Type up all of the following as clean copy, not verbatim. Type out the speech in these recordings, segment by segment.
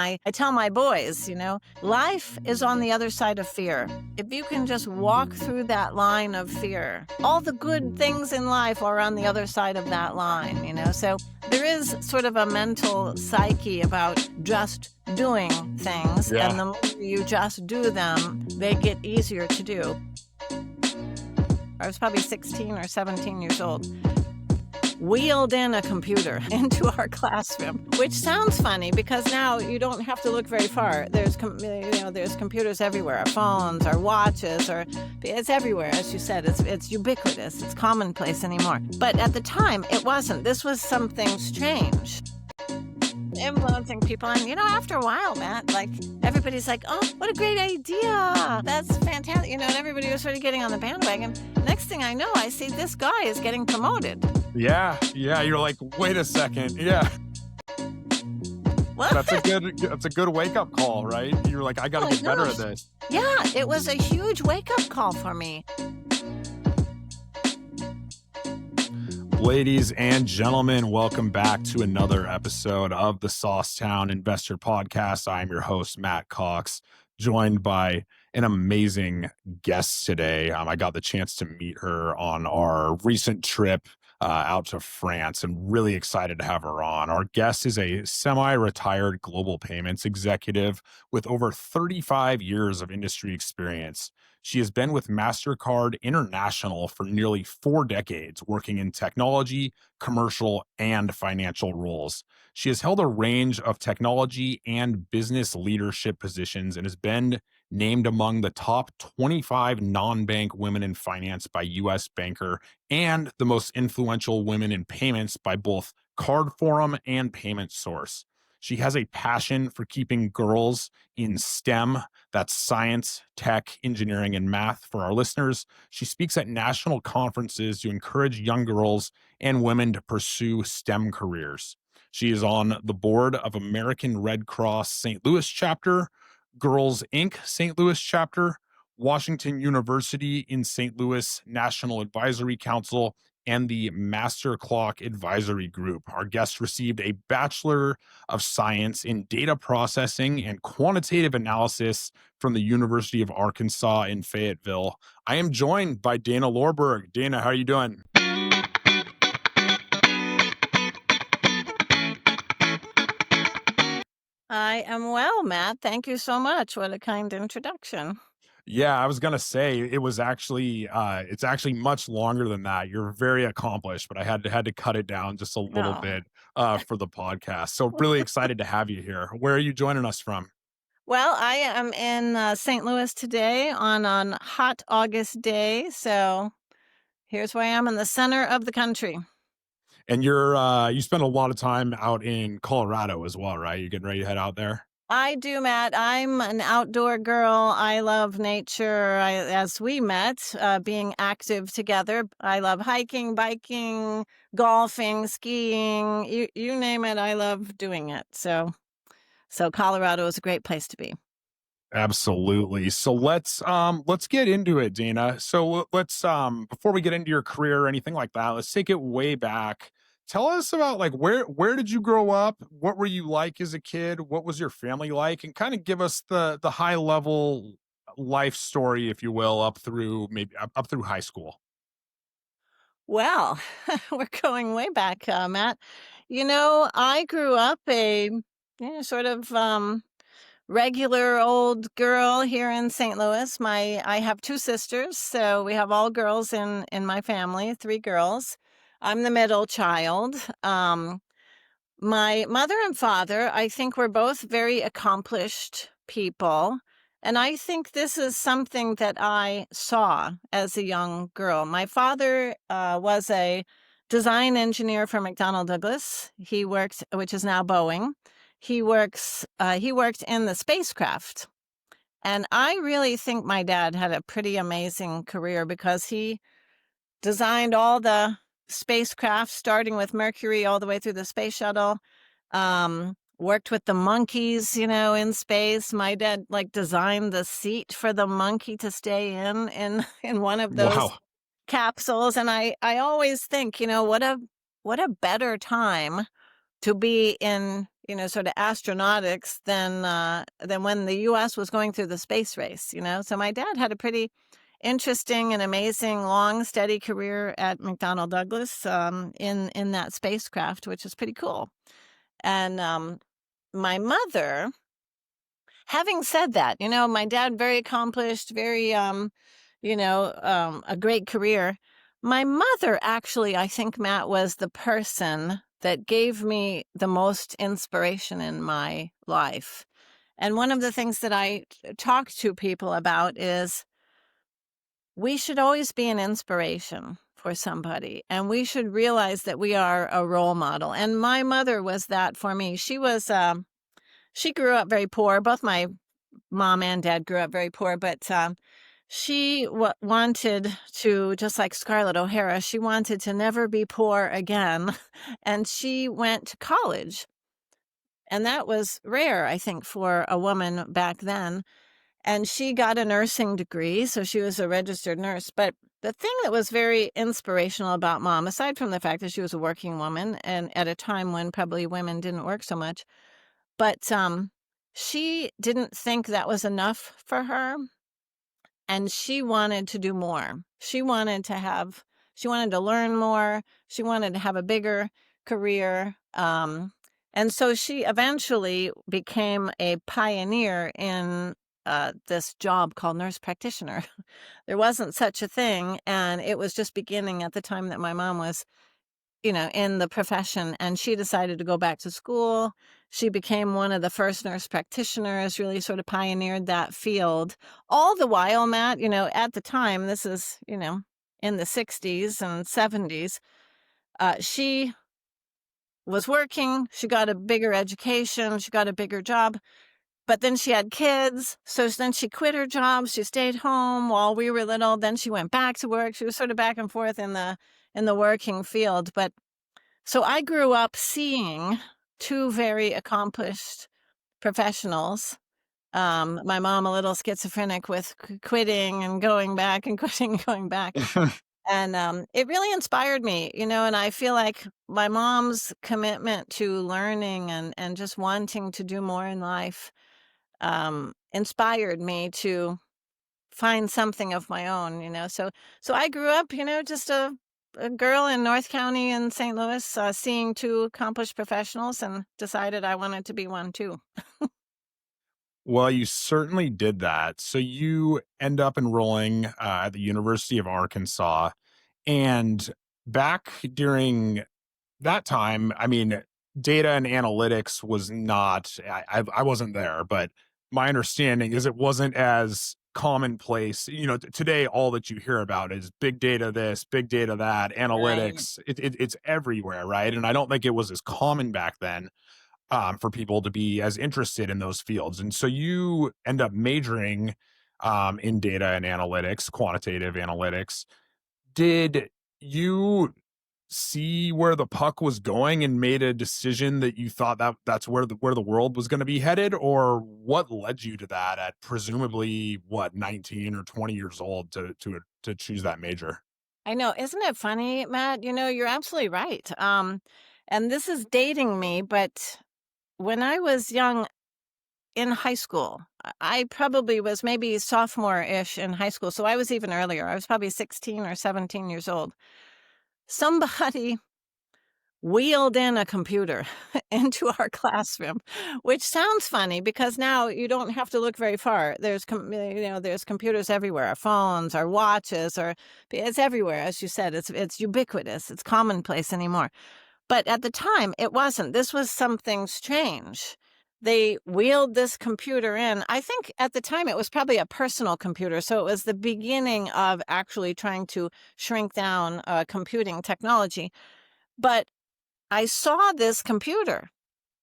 I tell my boys, life is on the other side of fear. If you can just walk through that line of fear, all the good things in life are on the other side of that line, So there is sort of a mental psyche about just doing things. Yeah. And the more you just do them, they get easier to do. I was probably 16 or 17 years old. Wheeled in a computer into our classroom, which sounds funny because now you don't have to look very far. There's computers everywhere, our phones, our watches, it's everywhere. As you said, it's ubiquitous. It's commonplace anymore. But at the time, it wasn't. This was something strange. Influencing people. And, after a while, Matt, everybody's like, oh, what a great idea. That's fantastic. And everybody was sort of getting on the bandwagon. Next thing I know, I see this guy is getting promoted. Yeah. You're like, wait a second. Yeah. What? That's a good wake-up call, right? You're like, I got to get better at this. Yeah, it was a huge wake-up call for me. Ladies and gentlemen, welcome back to another episode of the Saucetown Investor Podcast. I'm your host, Matt Cox, joined by an amazing guest today. I got the chance to meet her on our recent trip out to France and really excited to have her on. Our guest is a semi-retired global payments executive with over 35 years of industry experience. She has been with MasterCard International for nearly 4 decades, working in technology, commercial, and financial roles. She has held a range of technology and business leadership positions and has been named among the top 25 non-bank women in finance by U.S. Banker and the most influential women in payments by both Card Forum and Payment Source. She has a passion for keeping girls in STEM, that's science, tech, engineering, and math for our listeners. She speaks at national conferences to encourage young girls and women to pursue STEM careers. She is on the board of American Red Cross St. Louis chapter, Girls Inc. St. Louis chapter, Washington University in St. Louis National Advisory Council, and the Master Clock Advisory Group. Our guest received a Bachelor of Science in Data Processing and Quantitative Analysis from the University of Arkansas in Fayetteville. I am joined by Dana Lorberg. Dana, how are you doing? I am well, Matt. Thank you so much. What a kind introduction. Yeah, I was going to say it was actually, it's actually much longer than that. You're very accomplished, but I had to cut it down just a little bit for the podcast. So really excited to have you here. Where are you joining us from? Well, I am in St. Louis today on a hot August day. So here's where I am in the center of the country. And you spend a lot of time out in Colorado as well, right? You're getting ready to head out there? I do, Matt. I'm an outdoor girl. I love nature. As we met, being active together, I love hiking, biking, golfing, skiing, you name it. I love doing it. So Colorado is a great place to be. Absolutely. So let's get into it, Dana. So let's before we get into your career or anything like that, let's take it way back. Tell us about where did you grow up? What were you like as a kid? What was your family like? And kind of give us the high level life story, if you will, up through high school. Well, we're going way back, Matt. I grew up a sort of regular old girl here in St. Louis. I have 2 sisters, so we have all girls in my family, 3 girls. I'm the middle child. My mother and father, I think, were both very accomplished people. And I think this is something that I saw as a young girl. My father was a design engineer for McDonnell Douglas. He worked, which is now Boeing. He worked in the spacecraft. And I really think my dad had a pretty amazing career because he designed all the spacecraft, starting with Mercury all the way through the space shuttle. Worked with the monkeys, in space. My dad designed the seat for the monkey to stay in one of those capsules. And I always think, what a better time to be in sort of astronautics than when the U.S. was going through the space race. So my dad had a pretty interesting and amazing, long, steady career at McDonnell Douglas in that spacecraft, which is pretty cool. And my mother, having said that, my dad, very accomplished, very, a great career. My mother actually, I think, Matt, was the person that gave me the most inspiration in my life. And one of the things that I talk to people about is we should always be an inspiration for somebody, and we should realize that we are a role model. And my mother was that for me. She grew up very poor. Both my mom and dad grew up very poor, but she wanted to, just like Scarlett O'Hara, she wanted to never be poor again. And she went to college. And that was rare, I think, for a woman back then. And she got a nursing degree, so she was a registered nurse. But the thing that was very inspirational about Mom, aside from the fact that she was a working woman and at a time when probably women didn't work so much, but she didn't think that was enough for her, and she wanted to do more. She wanted to learn more. She wanted to have a bigger career. And so she eventually became a pioneer in this job called nurse practitioner. There wasn't such a thing, and it was just beginning at the time that my mom was in the profession, and she decided to go back to school. She became one of the first nurse practitioners, really sort of pioneered that field. All the while, Matt, at the time, this is, in the 60s and 70s, she was working, she got a bigger education, she got a bigger job, but then she had kids. So then she quit her job. She stayed home while we were little. Then she went back to work. She was sort of back and forth in the working field. But so I grew up seeing two very accomplished professionals. My mom, a little schizophrenic with quitting and going back and quitting and going back. And it really inspired me, and I feel like my mom's commitment to learning and just wanting to do more in life inspired me to find something of my own, So I grew up, just a girl in North County in St. Louis, seeing two accomplished professionals, and decided I wanted to be one too. Well, you certainly did that. So you end up enrolling at the University of Arkansas. And back during that time, I mean, data and analytics was not, I wasn't there, but my understanding is it wasn't as commonplace. Today, all that you hear about is big data this, big data that, Right. analytics. It's everywhere, right? And I don't think it was as common back then for people to be as interested in those fields. And so you end up majoring in data and analytics, quantitative analytics. Did you see where the puck was going and made a decision that you thought that's where the world was going to be headed, or what led you to that at presumably 19 or 20 years old to choose that major? I know. Isn't it funny, Matt? You're absolutely right. And this is dating me, but when I was young in high school, I probably was maybe sophomore-ish in high school. So I was even earlier. I was probably 16 or 17 years old. Somebody wheeled in a computer into our classroom, which sounds funny because now you don't have to look very far. There's computers everywhere, our phones, our watches, it's everywhere. As you said, it's ubiquitous. It's commonplace anymore. But at the time, it wasn't. This was something strange. They wheeled this computer in. I think at the time it was probably a personal computer. So it was the beginning of actually trying to shrink down computing technology. But I saw this computer,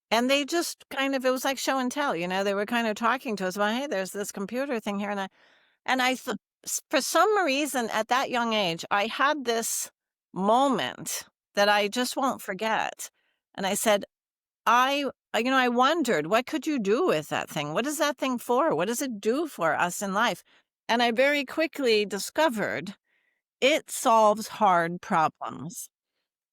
and they just it was like show and tell, they were kind of talking to us about, hey, there's this computer thing here. For some reason at that young age, I had this moment that I just won't forget. And I said, I wondered, what could you do with that thing? What is that thing for? What does it do for us in life? And I very quickly discovered it solves hard problems.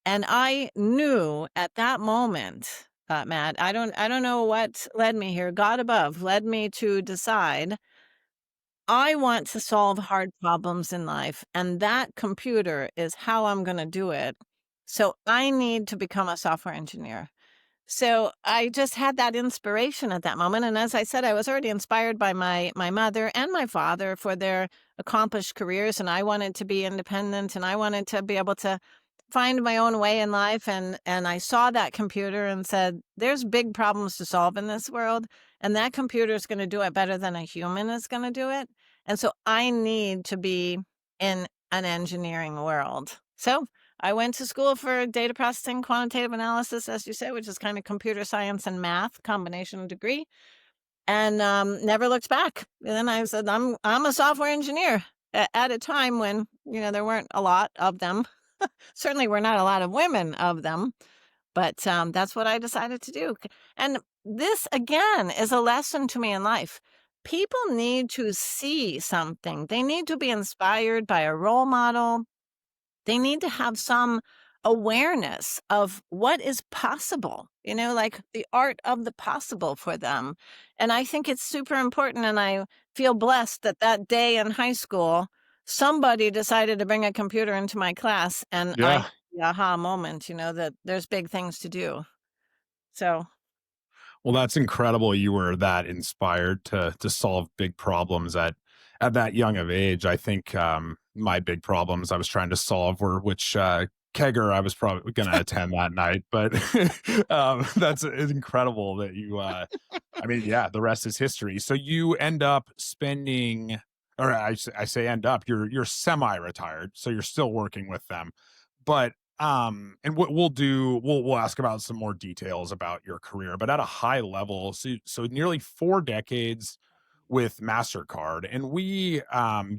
And I knew at that moment, Matt. I don't know what led me here. God above led me to decide I want to solve hard problems in life, and that computer is how I'm gonna do it. So I need to become a software engineer. So I just had that inspiration at that moment, and as I said, I was already inspired by my mother and my father for their accomplished careers, and I wanted to be independent, and I wanted to be able to find my own way in life, and I saw that computer and said, "There's big problems to solve in this world, and that computer is gonna do it better than a human is gonna do it, and so I need to be in an engineering world." So I went to school for data processing, quantitative analysis, as you say, which is kind of computer science and math combination degree, and never looked back. And then I said, I'm a software engineer at a time when there weren't a lot of them. Certainly, were not a lot of women of them, but that's what I decided to do. And this again is a lesson to me in life. People need to see something. They need to be inspired by a role model. They need to have some awareness of what is possible, like the art of the possible for them. And I think it's super important. And I feel blessed that that day in high school, somebody decided to bring a computer into my class. And I had Yeah. the aha moment, that there's big things to do. So, Well, that's incredible you were that inspired to solve big problems at that young of age. I think, my big problems I was trying to solve were which, kegger I was probably gonna attend that night, but, that's it's incredible that you, I mean, yeah, the rest is history. So you end up spending or I say end up, you're semi-retired, so you're still working with them. But, and what we'll do, we'll ask about some more details about your career, but at a high level, so nearly 4 decades with MasterCard, and we,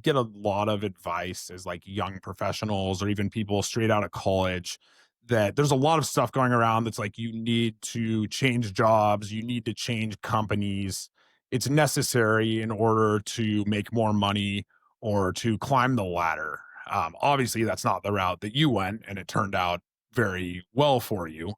get a lot of advice as, like, young professionals or even people straight out of college that there's a lot of stuff going around that's like, you need to change jobs, you need to change companies. It's necessary in order to make more money or to climb the ladder. Obviously, that's not the route that you went, and it turned out very well for you.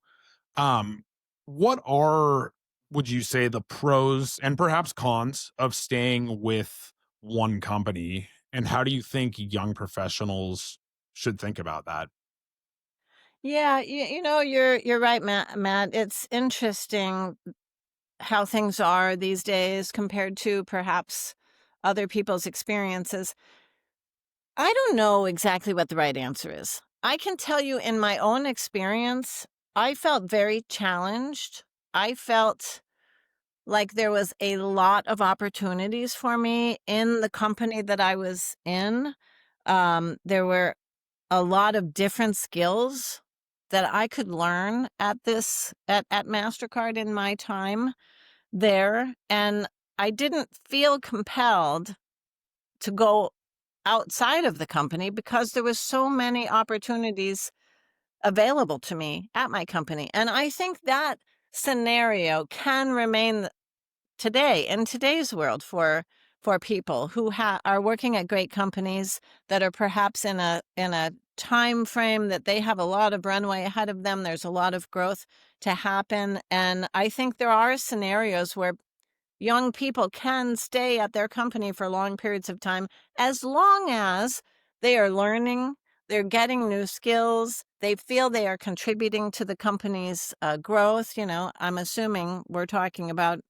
Um, what are, would you say, the pros and perhaps cons of staying with one company? And how do you think young professionals should think about that? yeah, you're right, Matt. It's interesting how things are these days compared to perhaps other people's experiences. I don't know exactly what the right answer is. I can tell you in my own experience, I felt very challenged. I felt like there was a lot of opportunities for me in the company that I was in. There were a lot of different skills that I could learn at MasterCard in my time there. And I didn't feel compelled to go outside of the company because there was so many opportunities available to me at my company. And I think that scenario can remain today in today's world for people who are working at great companies that are perhaps in a time frame that they have a lot of runway ahead of them. There's a lot of growth to happen. And I think there are scenarios where young people can stay at their company for long periods of time as long as they are learning, they're getting new skills, they feel they are contributing to the company's growth. I'm assuming we're talking about,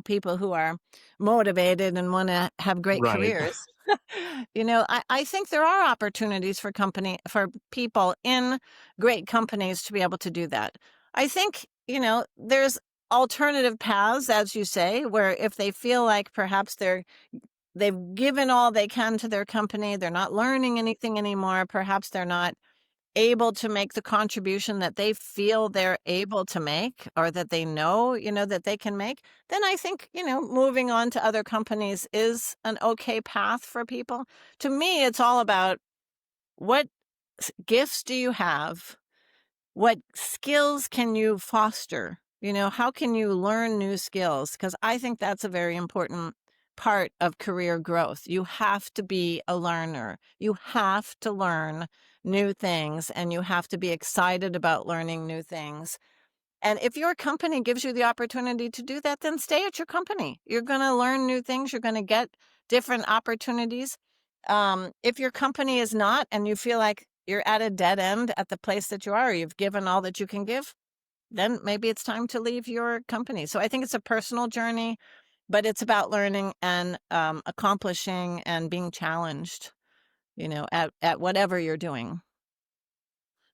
people who are motivated and want to have great Right. careers. I think there are opportunities for people in great companies to be able to do that. I think, there's alternative paths, as you say, where if they feel like perhaps they've given all they can to their company, they're not learning anything anymore, perhaps they're not able to make the contribution that they feel they're able to make or that they know, that they can make, then I think, moving on to other companies is an okay path for people. To me, it's all about what gifts do you have? What skills can you foster? How can you learn new skills? Because I think that's a very important part of career growth. You have to be a learner. You have to learn new things, and you have to be excited about learning new things. And if your company gives you the opportunity to do that, then stay at your company. You're going to learn new things. You're going to get different opportunities. If your company is not, and you feel like you're at a dead end at the place that you are, or you've given all that you can give, then maybe it's time to leave your company. So I think it's a personal journey, but it's about learning and accomplishing and being challenged, at whatever you're doing.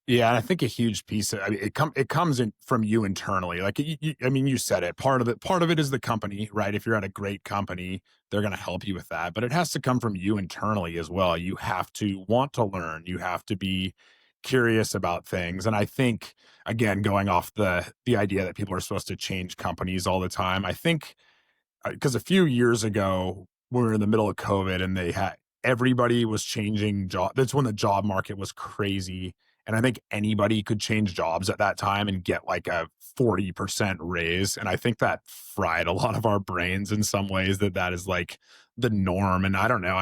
Yeah, and I think a huge piece of, I mean, it comes in from you internally. Like I mean, you said it. Part of it is the company, right? If you're at a great company, they're going to help you with that. But it has to come from you internally as well. You have to want to learn. You have to be curious about things. And I think, again, going off the idea that people are supposed to change companies all the time, I think because a few years ago we were in the middle of COVID and everybody was changing job. That's when the job market was crazy. And I think anybody could change jobs at that time and get like a 40% raise. And I think that fried a lot of our brains in some ways, that is like the norm. And I don't know.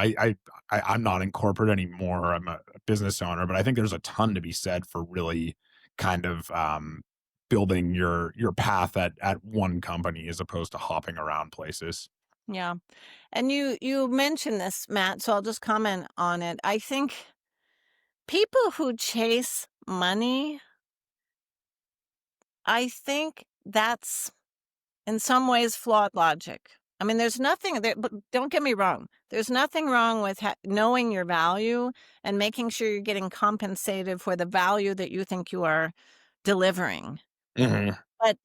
I'm not in corporate anymore. I'm a business owner, but I think there's a ton to be said for really kind of building your path at one company as opposed to hopping around places. Yeah. And you mentioned this, Matt, so I'll just comment on it. I think people who chase money, I think that's in some ways flawed logic. I mean, there's nothing there, but don't get me wrong. There's nothing wrong with knowing your value and making sure you're getting compensated for the value that you think you are delivering. Mhm. But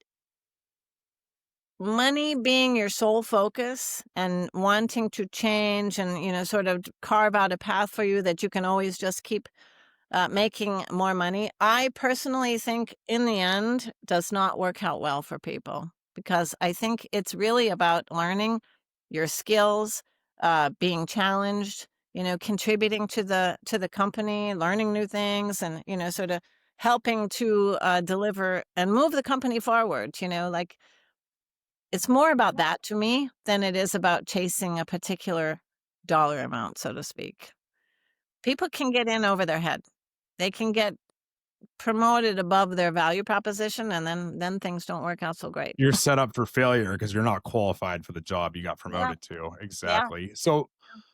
money being your sole focus and wanting to change and, sort of carve out a path for you that you can always just keep making more money, I personally think in the end does not work out well for people, because I think it's really about learning your skills, being challenged, contributing to the company, learning new things, and sort of helping to deliver and move the company forward. Like, it's more about that to me than it is about chasing a particular dollar amount, so to speak. People can get in over their head. They can get promoted above their value proposition, and then things don't work out so great. You're set up for failure because you're not qualified for the job you got Yeah, promoted to. yeah. Exactly. So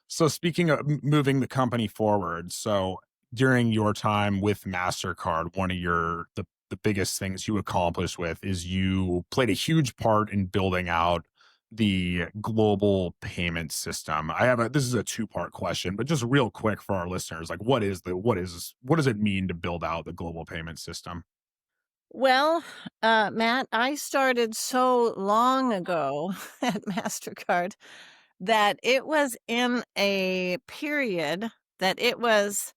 speaking of moving the company forward, so during your time with MasterCard, one of the biggest things you accomplished with is you played a huge part in building out the global payment system. This is a two-part question, but just real quick for our listeners, like what does it mean to build out the global payment system? Well, Matt, I started so long ago at MasterCard that it was in a period that it was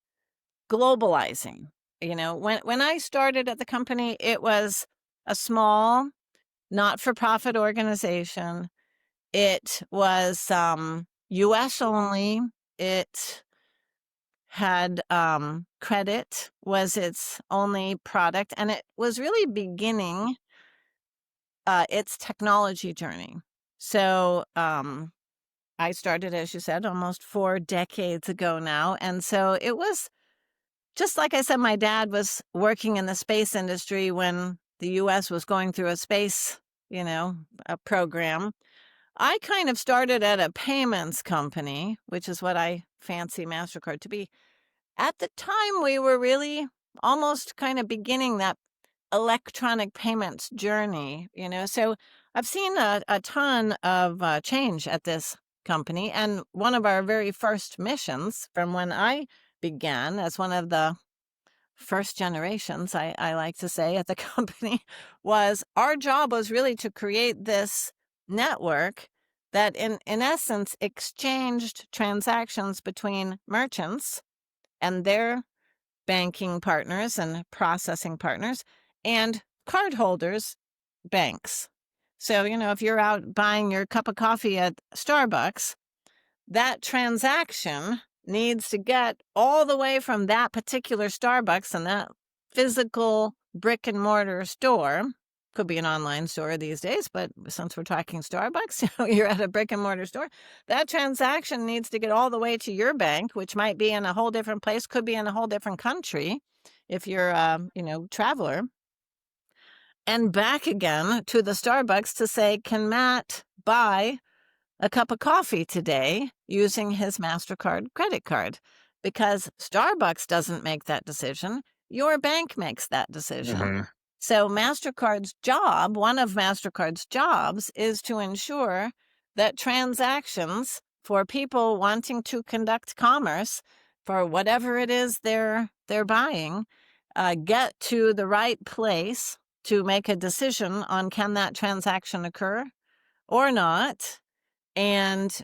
globalizing. When I started at the company, it was a small not-for-profit organization. It was US only. It had credit was its only product, and it was really beginning its technology journey. So I started, as you said, almost 4 decades ago now. And so it was just like I said, my dad was working in the space industry when the US was going through a space, a program. I kind of started at a payments company, which is what I fancy MasterCard to be. At the time, we were really almost kind of beginning that electronic payments journey, So I've seen a ton of change at this company. And one of our very first missions from when I began as one of the first generations, I like to say, at the company, was our job was really to create this network that in essence exchanged transactions between merchants and their banking partners and processing partners and cardholders, banks. So, if you're out buying your cup of coffee at Starbucks, that transaction needs to get all the way from that particular Starbucks and that physical brick and mortar store. Could be an online store these days, but since we're talking Starbucks, you're at a brick and mortar store. That transaction needs to get all the way to your bank, which might be in a whole different place, could be in a whole different country if you're a, traveler. and back again to the Starbucks to say, can Matt buy a cup of coffee today using his MasterCard credit card? Because Starbucks doesn't make that decision. Your bank makes that decision. Hmm. So MasterCard's job, one of MasterCard's jobs, is to ensure that transactions for people wanting to conduct commerce for whatever it is they're buying get to the right place to make a decision on can that transaction occur or not. And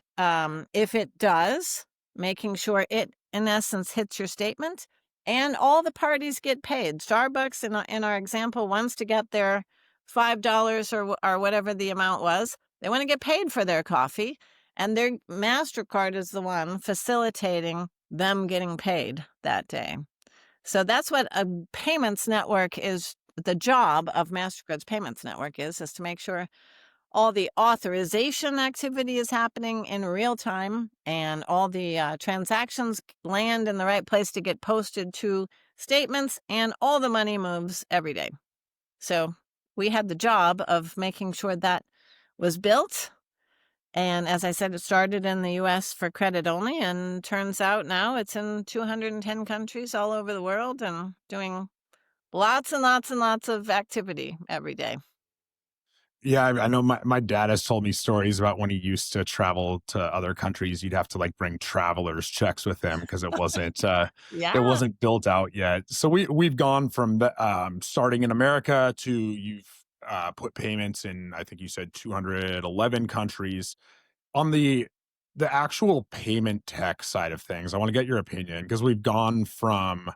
if it does, making sure it, in essence, hits your statement and all the parties get paid. Starbucks, in our example, wants to get their $5 or whatever the amount was. They want to get paid for their coffee. And their MasterCard is the one facilitating them getting paid that day. So that's what a payments network is. The job of MasterCard's payments network is to make sure all the authorization activity is happening in real time and all the transactions land in the right place to get posted to statements and all the money moves every day. So we had the job of making sure that was built. And as I said, it started in the US for credit only, and turns out now it's in 210 countries all over the world and doing lots and lots and lots of activity every day. Yeah, I know my dad has told me stories about when he used to travel to other countries, you'd have to like bring traveler's checks with him because it Yeah. wasn't built out yet. So we've gone from the starting in America to you've put payments in, I think you said 211 countries. On the actual payment tech side of things, I want to get your opinion because we've gone from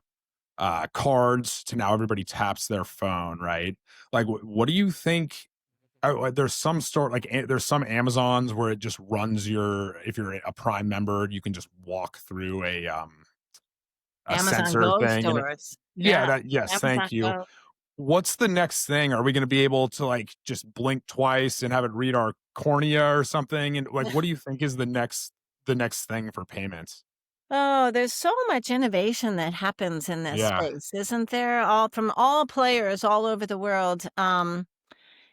cards to now everybody taps their phone, right? Like, what do you think? There's some store like there's some Amazons where it just runs your if you're a Prime member, you can just walk through a Amazon sensor Go thing and stores. yeah, Yeah. that yes, Amazon thank you. Go. What's the next thing? Are we going to be able to like just blink twice and have it read our cornea or something? And like, what do you think is the next thing for payments? Oh, there's so much innovation that happens in this Yeah. space, isn't there? All from all players all over the world.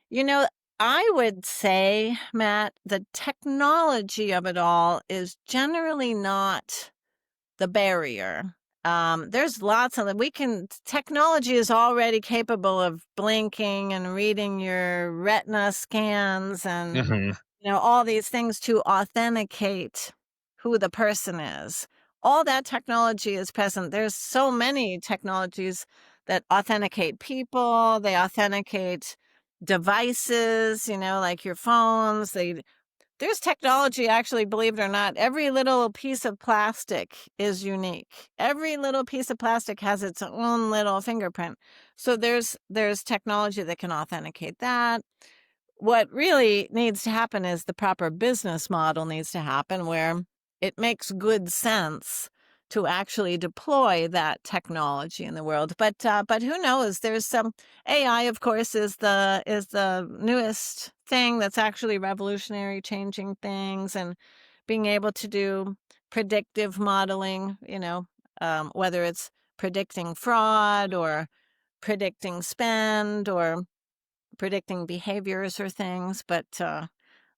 You know, I would say, Matt, the technology of it all is generally not the barrier. There's lots of technology is already capable of blinking and reading your retina scans and Hmm. all these things to authenticate who the person is. All that technology is present. There's so many technologies that authenticate people, they authenticate devices, like your phones. There's technology, actually, believe it or not. Every little piece of plastic is unique. Every little piece of plastic has its own little fingerprint. So there's technology that can authenticate that. What really needs to happen is the proper business model needs to happen where it makes good sense to actually deploy that technology in the world. But who knows? There's some AI, of course, is the newest thing that's actually revolutionary, changing things and being able to do predictive modeling. Whether it's predicting fraud or predicting spend or predicting behaviors or things, but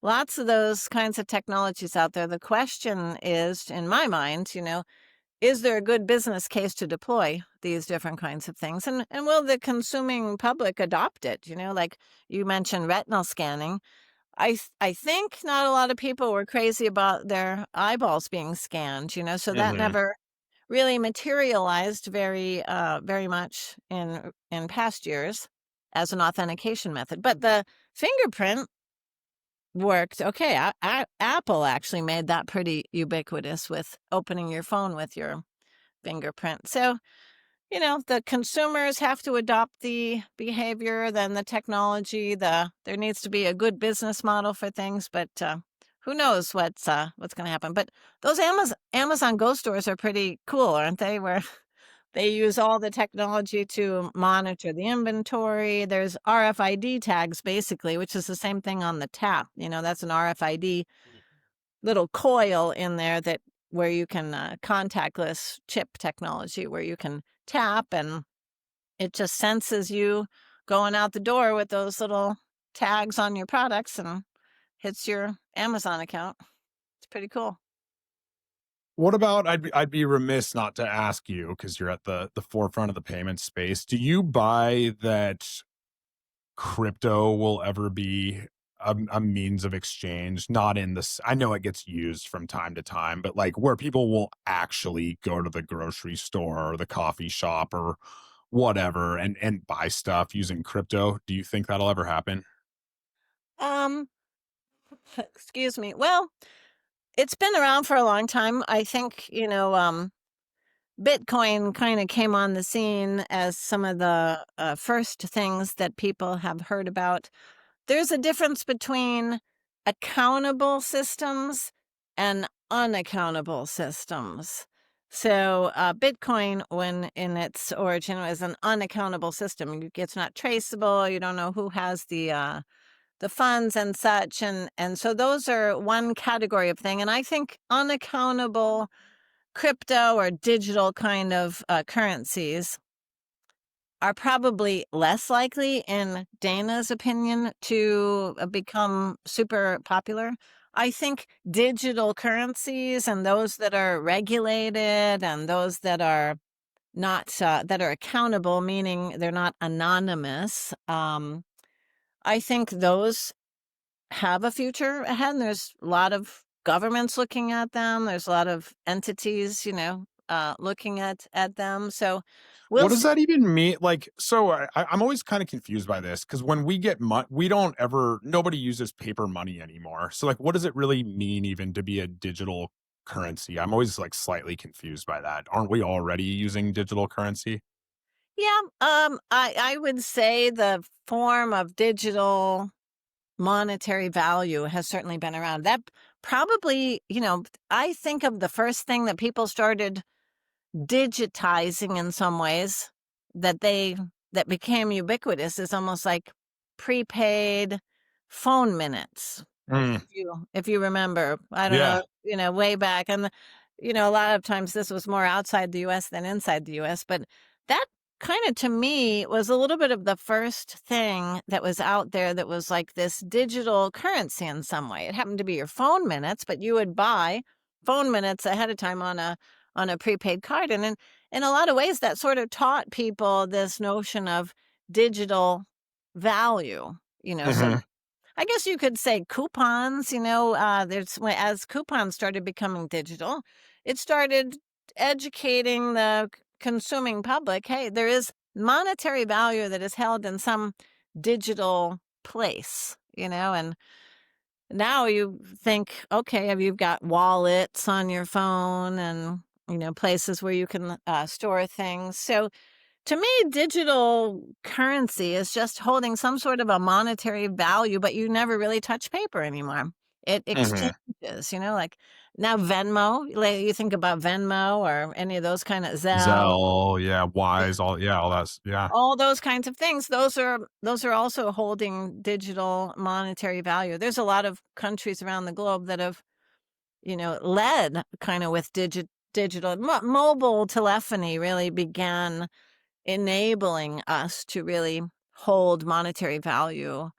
lots of those kinds of technologies out there. The question is, in my mind, is there a good business case to deploy these different kinds of things? And will the consuming public adopt it? Like you mentioned retinal scanning. I think not a lot of people were crazy about their eyeballs being scanned, so that Hmm. never really materialized very much in past years as an authentication method. But the fingerprint worked okay. Apple actually made that pretty ubiquitous with opening your phone with your fingerprint. So, the consumers have to adopt the behavior, then the technology, there needs to be a good business model for things, but who knows what's going to happen. But those Amazon Go stores are pretty cool, aren't they? Where they use all the technology to monitor the inventory. There's RFID tags, basically, which is the same thing on the tap. That's an RFID little coil in there where you can contactless chip technology, where you can tap and it just senses you going out the door with those little tags on your products and hits your Amazon account. It's pretty cool. What about I'd be remiss not to ask you because you're at the forefront of the payment space. Do you buy that crypto will ever be a means of exchange? Not in this, I know it gets used from time to time, but like where people will actually go to the grocery store or the coffee shop or whatever and buy stuff using crypto. Do you think that'll ever happen? Um, excuse me. Well, it's been around for a long time. I think, Bitcoin kind of came on the scene as some of the first things that people have heard about. There's a difference between accountable systems and unaccountable systems. So, Bitcoin, when in its origin, was an unaccountable system. It's not traceable. You don't know who has the funds and such, and so those are one category of thing. And I think unaccountable crypto or digital kind of currencies are probably less likely, in Dana's opinion, to become super popular. I think digital currencies and those that are regulated and those that are not that are accountable, meaning they're not anonymous. I think those have a future ahead. And there's a lot of governments looking at them. There's a lot of entities, looking at them. So we'll What does see. that even mean? Like, so I'm always kind of confused by this because when we get money, we don't ever, nobody uses paper money anymore. So, like, what does it really mean even to be a digital currency? I'm always like slightly confused by that. Aren't we already using digital currency? Yeah, I would say the form of digital monetary value has certainly been around. That probably, I think of the first thing that people started digitizing in some ways that became ubiquitous is almost like prepaid phone minutes. Mm, If you remember, I don't yeah. know, way back. And a lot of times this was more outside the US than inside the US, but that kind of, to me, was a little bit of the first thing that was out there that was like this digital currency in some way. It happened to be your phone minutes, but you would buy phone minutes ahead of time on a prepaid card. And in a lot of ways that sort of taught people this notion of digital value, so Hmm. I guess you could say coupons, as coupons started becoming digital, it started educating the consuming public. Hey, there is monetary value that is held in some digital place, and now you think, okay, have you got wallets on your phone and, places where you can store things. So to me, digital currency is just holding some sort of a monetary value, but you never really touch paper anymore. It Hmm. exchanges, like now Venmo, like you think about Venmo or any of those kind of Zelle, Zelle, yeah, Wise, all, yeah, all that's, yeah. all those kinds of things. Those are also holding digital monetary value. There's a lot of countries around the globe that have, led kind of with digital mobile telephony really began enabling us to really hold monetary value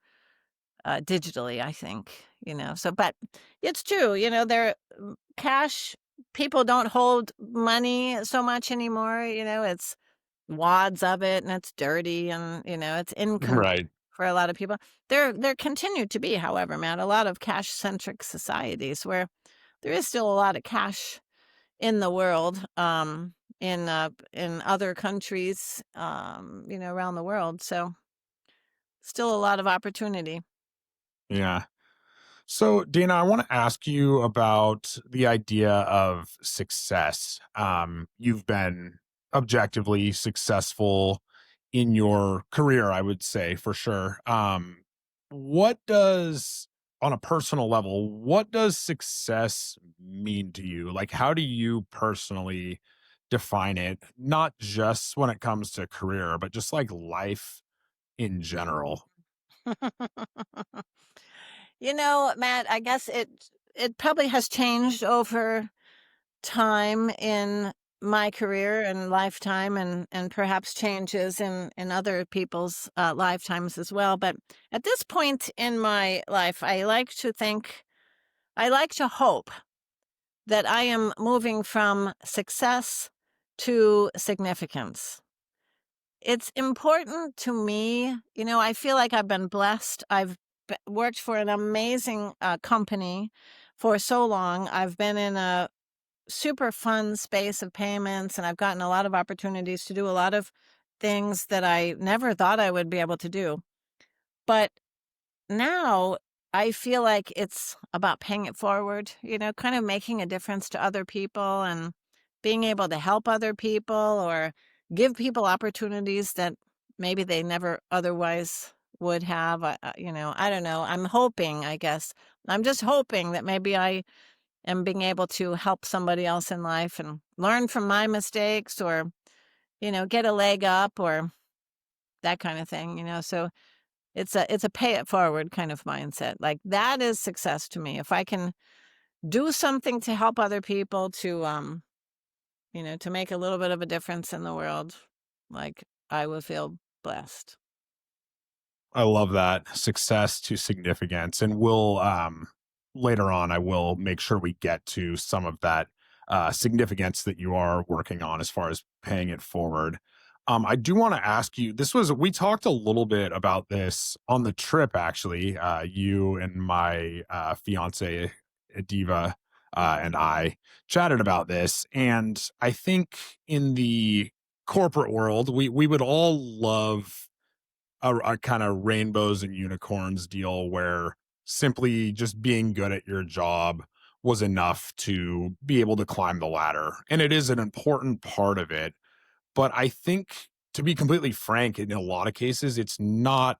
digitally, I think, so, but it's true, there cash, people don't hold money so much anymore, it's wads of it and it's dirty and, it's incomplete Right. for a lot of people. There continue to be, however, Matt, a lot of cash centric societies where there is still a lot of cash in the world, in other countries, around the world. So still a lot of opportunity. Yeah. So, Dana, I want to ask you about the idea of success. You've been objectively successful in your career, I would say, for sure. What does, on a personal level, what does success mean to you? Like, how do you personally define it? Not just when it comes to career, but just like life in general. Matt, I guess it probably has changed over time in my career and lifetime, and perhaps changes in other people's lifetimes as well. But at this point in my life, I like to hope that I am moving from success to significance. It's important to me. I feel like I've been blessed. I've worked for an amazing company for so long. I've been in a super fun space of payments, and I've gotten a lot of opportunities to do a lot of things that I never thought I would be able to do. But now I feel like it's about paying it forward, kind of making a difference to other people and being able to help other people or give people opportunities that maybe they never otherwise would have. I don't know. I'm hoping, I guess. I'm just hoping that maybe I am being able to help somebody else in life and learn from my mistakes or, get a leg up or that kind of thing. So it's a pay it forward kind of mindset. Like that is success to me. If I can do something to help other people to make a little bit of a difference in the world, like I will feel blessed. I love that success to significance. And we'll later on, I will make sure we get to some of that significance that you are working on as far as paying it forward. I do want to ask you, we talked a little bit about this on the trip, actually. You and my fiance, Diva, and I chatted about this. And I think in the corporate world, we would all love a kind of rainbows and unicorns deal where simply just being good at your job was enough to be able to climb the ladder. And it is an important part of it. But I think, to be completely frank, in a lot of cases, it's not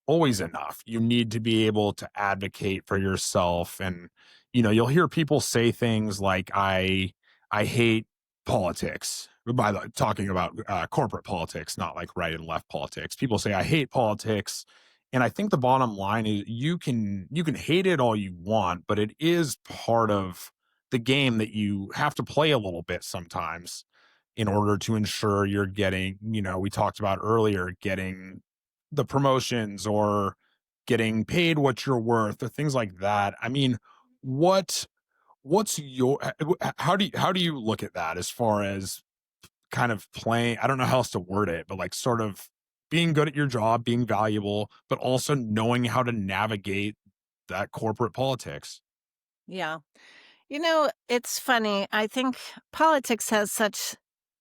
always enough. You need to be able to advocate for yourself. And, you'll hear people say things like, I hate politics, by the talking about corporate politics, not like right and left politics. People say, I hate politics. And I think the bottom line is you can hate it all you want, but it is part of the game that you have to play a little bit sometimes in order to ensure you're getting, we talked about earlier, getting the promotions or getting paid what you're worth or things like that. I mean, what what's your how do you look at that as far as kind of playing, I don't know how else to word it, but like sort of being good at your job, being valuable, but also knowing how to navigate that corporate politics? Yeah. It's funny. I think politics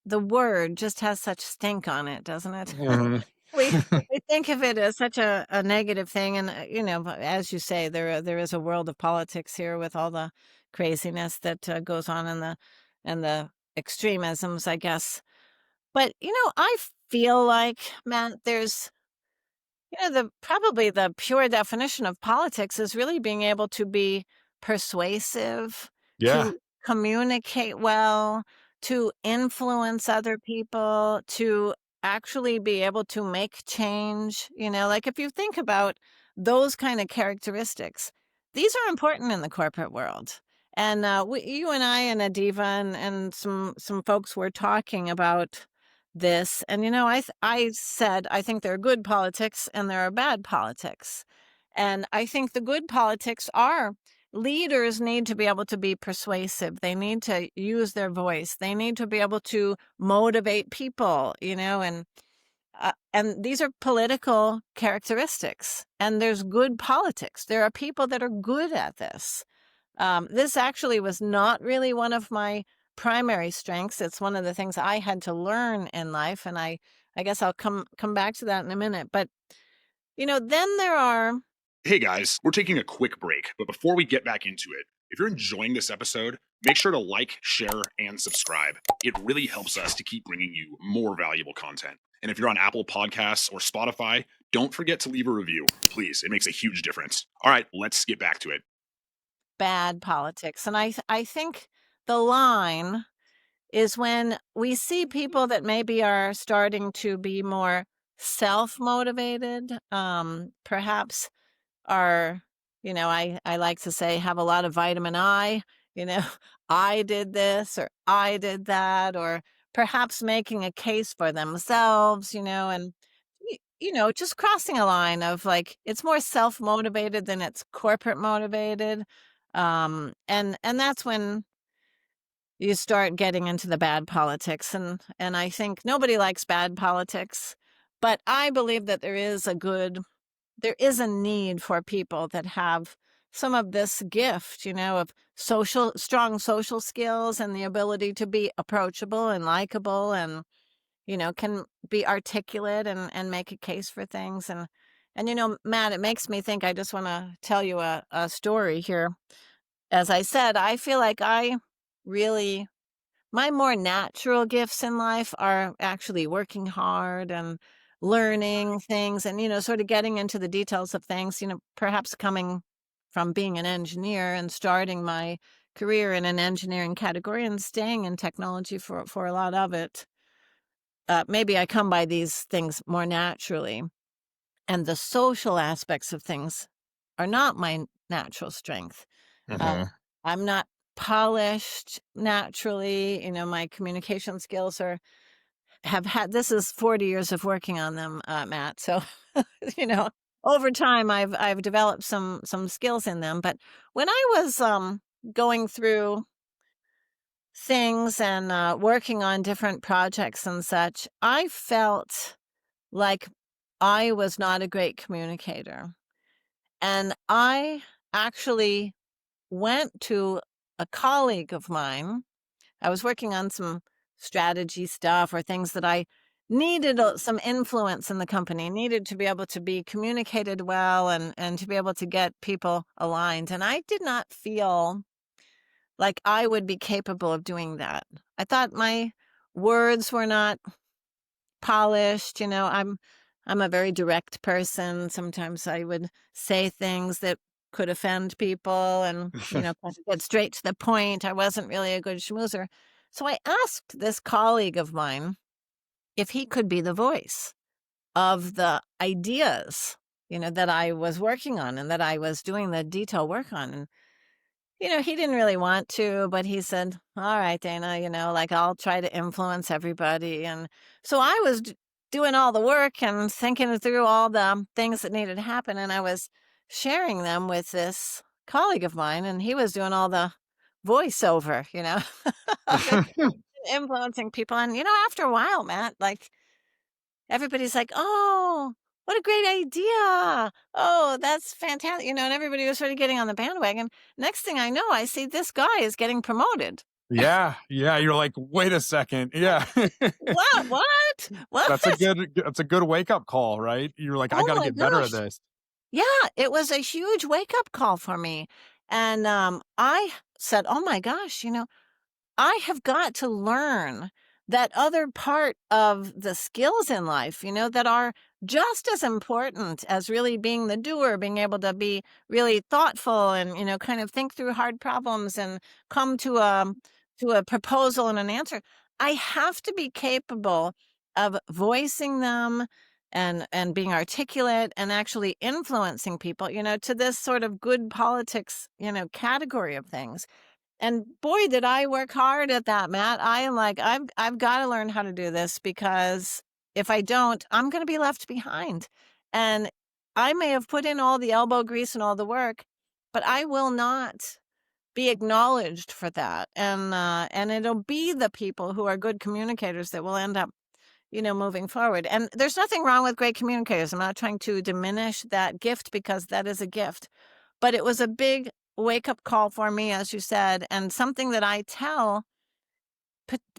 the word just has such stink on it, doesn't it? Mhm. we we think of it as such a negative thing, and as you say, there is a world of politics here with all the craziness that goes on and the extremisms, I guess. But I feel like, Matt, there's probably the pure definition of politics is really being able to be persuasive, Yeah. to communicate well, to influence other people, to actually be able to make change. Like if you think about those kind of characteristics, these are important in the corporate world. And you and I and Adiva and some folks were talking about this. And I said I think there are good politics and there are bad politics. And I think the good politics are leaders need to be able to be persuasive. They need to use their voice. They need to be able to motivate people, and these are political characteristics. And there's good politics. There are people that are good at this. This actually was not really one of my primary strengths. It's one of the things I had to learn in life, and I guess I'll come back to that in a minute. But then there are. Hey guys, we're taking a quick break, but before we get back into it, if you're enjoying this episode, make sure to like, share, and subscribe. It really helps us to keep bringing you more valuable content. And if you're on Apple Podcasts or Spotify, don't forget to leave a review. Please, it makes a huge difference. All right, let's get back to it. Bad politics, and I think the line is when we see people that maybe are starting to be more self-motivated, perhaps are, I like to say, have a lot of vitamin I, I did this or I did that, or perhaps making a case for themselves, and just crossing a line of like it's more self-motivated than it's corporate motivated. And that's when you start getting into the bad politics, and I think nobody likes bad politics, but I believe that there is a need for people that have some of this gift, of strong social skills and the ability to be approachable and likable and, can be articulate and make a case for things. And, Matt, it makes me think, I just want to tell you a story here. As I said, I feel like my more natural gifts in life are actually working hard and learning things and, sort of getting into the details of things, perhaps coming from being an engineer and starting my career in an engineering category and staying in technology for a lot of it. Maybe I come by these things more naturally. And the social aspects of things are not my natural strength. Uh, Mhm. I'm not polished naturally. My communication skills this is 40 years of working on them, Matt. So, you know, over time I've developed some skills in them. But when I was going through things and working on different projects and such, I felt like I was not a great communicator. And I actually went to a colleague of mine. I was working on some strategy stuff or things that I needed some influence in the company, needed to be able to be communicated well and to be able to get people aligned. And I did not feel like I would be capable of doing that. I thought my words were not polished. I'm a very direct person. Sometimes I would say things that could offend people and, kind of get straight to the point. I wasn't really a good schmoozer. So I asked this colleague of mine if he could be the voice of the ideas, that I was working on and that I was doing the detail work on. And he didn't really want to, but he said, all right, Dana, like I'll try to influence everybody. And so I was doing all the work and thinking through all the things that needed to happen. And I was sharing them with this colleague of mine, and he was doing all the voiceover, of it, influencing people. And, after a while, Matt, like everybody's like, oh, what a great idea. Oh, that's fantastic. And everybody was sort of getting on the bandwagon. Next thing I know, I see this guy is getting promoted. Yeah, yeah, you're like, "Wait a second." Yeah. What? What? What? That's a good wake-up call, right? You're like, "I Oh gotta my get better at gosh. this." Yeah, it was a huge wake up call for me. And I said, oh my gosh, I have got to learn that other part of the skills in life, that are just as important as really being the doer, being able to be really thoughtful and, kind of think through hard problems and come to a proposal and an answer. I have to be capable of voicing them and being articulate and actually influencing people, to this sort of good politics, category of things. And boy, did I work hard at that, Matt. I am like, I've got to learn how to do this, because if I don't, I'm going to be left behind. And I may have put in all the elbow grease and all the work, but I will not be acknowledged for that. And it'll be the people who are good communicators that will end up, moving forward. And there's nothing wrong with great communicators. I'm not trying to diminish that gift, because that is a gift. But it was a big wake up call for me, as you said, and something that I tell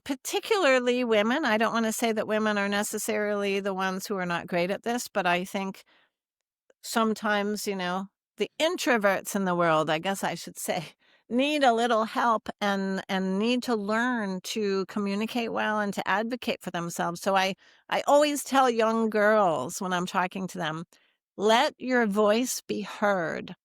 particularly women. I don't want to say that women are necessarily the ones who are not great at this, but I think sometimes, the introverts in the world, I guess I should say, need a little help and need to learn to communicate well and to advocate for themselves. So I always tell young girls when I'm talking to them, let your voice be heard.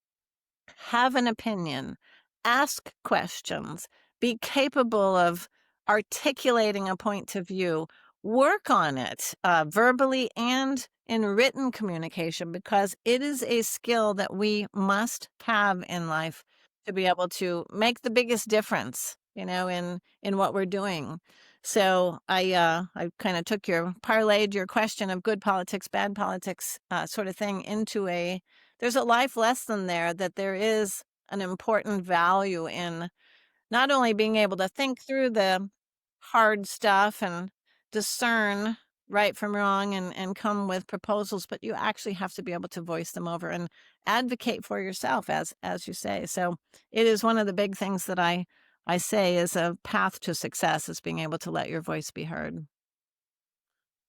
Have an opinion, ask questions, be capable of articulating a point of view, work on it verbally and in written communication, because it is a skill that we must have in life. to be able to make the biggest difference, in what we're doing. So I kind of parlayed your question of good politics, bad politics, sort of thing into there's a life lesson there, that there is an important value in not only being able to think through the hard stuff and discern right from wrong and come with proposals, but you actually have to be able to voice them over and advocate for yourself, as you say. So it is one of the big things that I say is a path to success, is being able to let your voice be heard.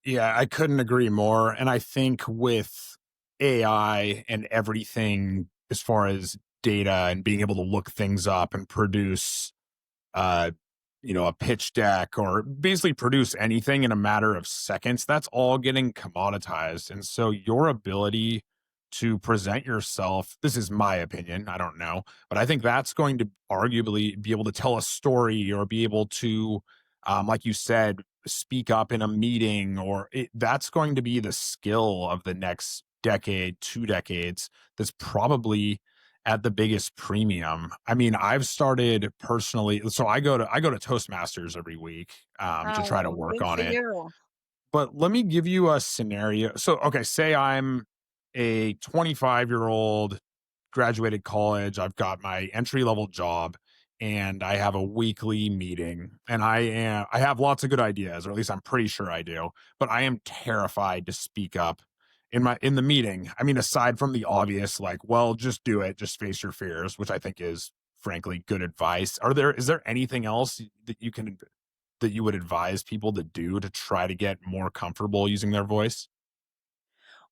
Yeah, I couldn't agree more. And I think with AI and everything as far as data and being able to look things up and produce uh, a pitch deck or basically produce anything in a matter of seconds, that's all getting commoditized. And so your ability to present yourself, this is my opinion, I don't know, but I think that's going to arguably be able to tell a story or be able to, like you said, speak up in a meeting, that's going to be the skill of the next decade, 2 decades. That's probably at the biggest premium. I mean, I've started personally, so I go to Toastmasters every week to try to Oh, work good on for it. you. But let me give you a scenario. So, okay, say I'm a 25-year-old, graduated college, I've got my entry level job, and I have a weekly meeting, and I have lots of good ideas, or at least I'm pretty sure I do, but I am terrified to speak up in the meeting. I mean, aside from the obvious, like, well, just do it, just face your fears, which I think is frankly good advice. Is there anything else that you would advise people to do to try to get more comfortable using their voice?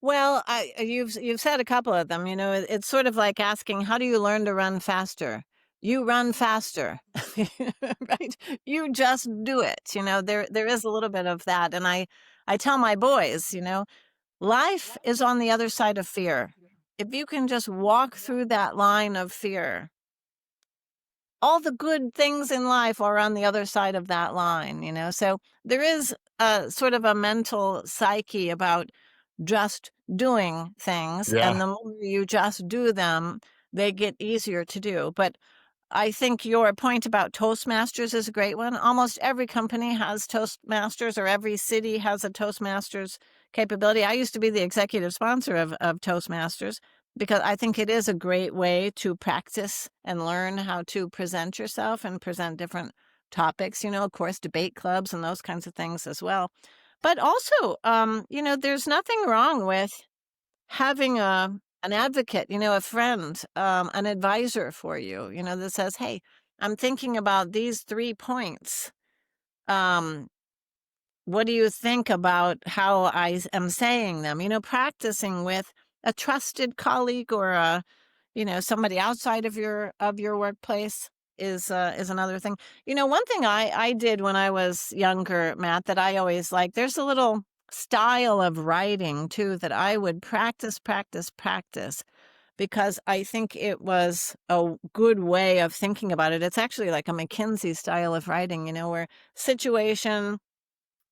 Well, you've said a couple of them. It's sort of like asking, how do you learn to run faster? You run faster, right? You just do it. There is a little bit of that, and I tell my boys, life is on the other side of fear. If you can just walk through that line of fear, all the good things in life are on the other side of that line. So there is a sort of a mental psyche about just doing things, and Yeah. the more you just do them, they get easier to do. But I think your point about Toastmasters is a great one. Almost every company has Toastmasters, or every city has a Toastmasters capability. I used to be the executive sponsor of Toastmasters, because I think it is a great way to practice and learn how to present yourself and present different topics, of course, debate clubs and those kinds of things as well. But also, there's nothing wrong with having an advocate, a friend, an advisor for you, that says, "Hey, I'm thinking about these 3 points. Um, what do you think about how am saying them?" Practicing with a trusted colleague, or somebody outside of your workplace is another thing. One thing I did when I was younger, Matt, that I always like, there's a little style of writing too that I would practice, practice, practice, because I think it was a good way of thinking about it. It's actually like a McKinsey style of writing, where situation,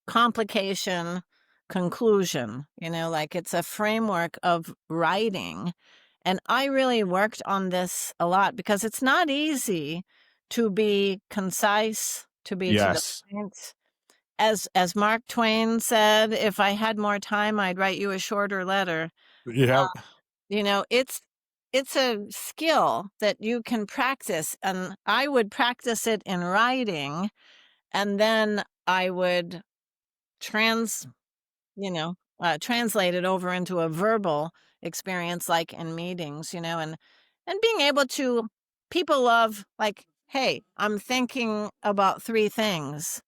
complication, conclusion, like it's a framework of writing. And I really worked on this a lot, because it's not easy to be concise, to be to the Yes. point. As Mark Twain said, if I had more time, I'd write you a shorter letter. Yeah. It's a skill that you can practice, and I would practice it in writing, and then I would trans translate it over into a verbal experience, like in meetings, and being able to, people love, like, hey, I'm thinking about 3 things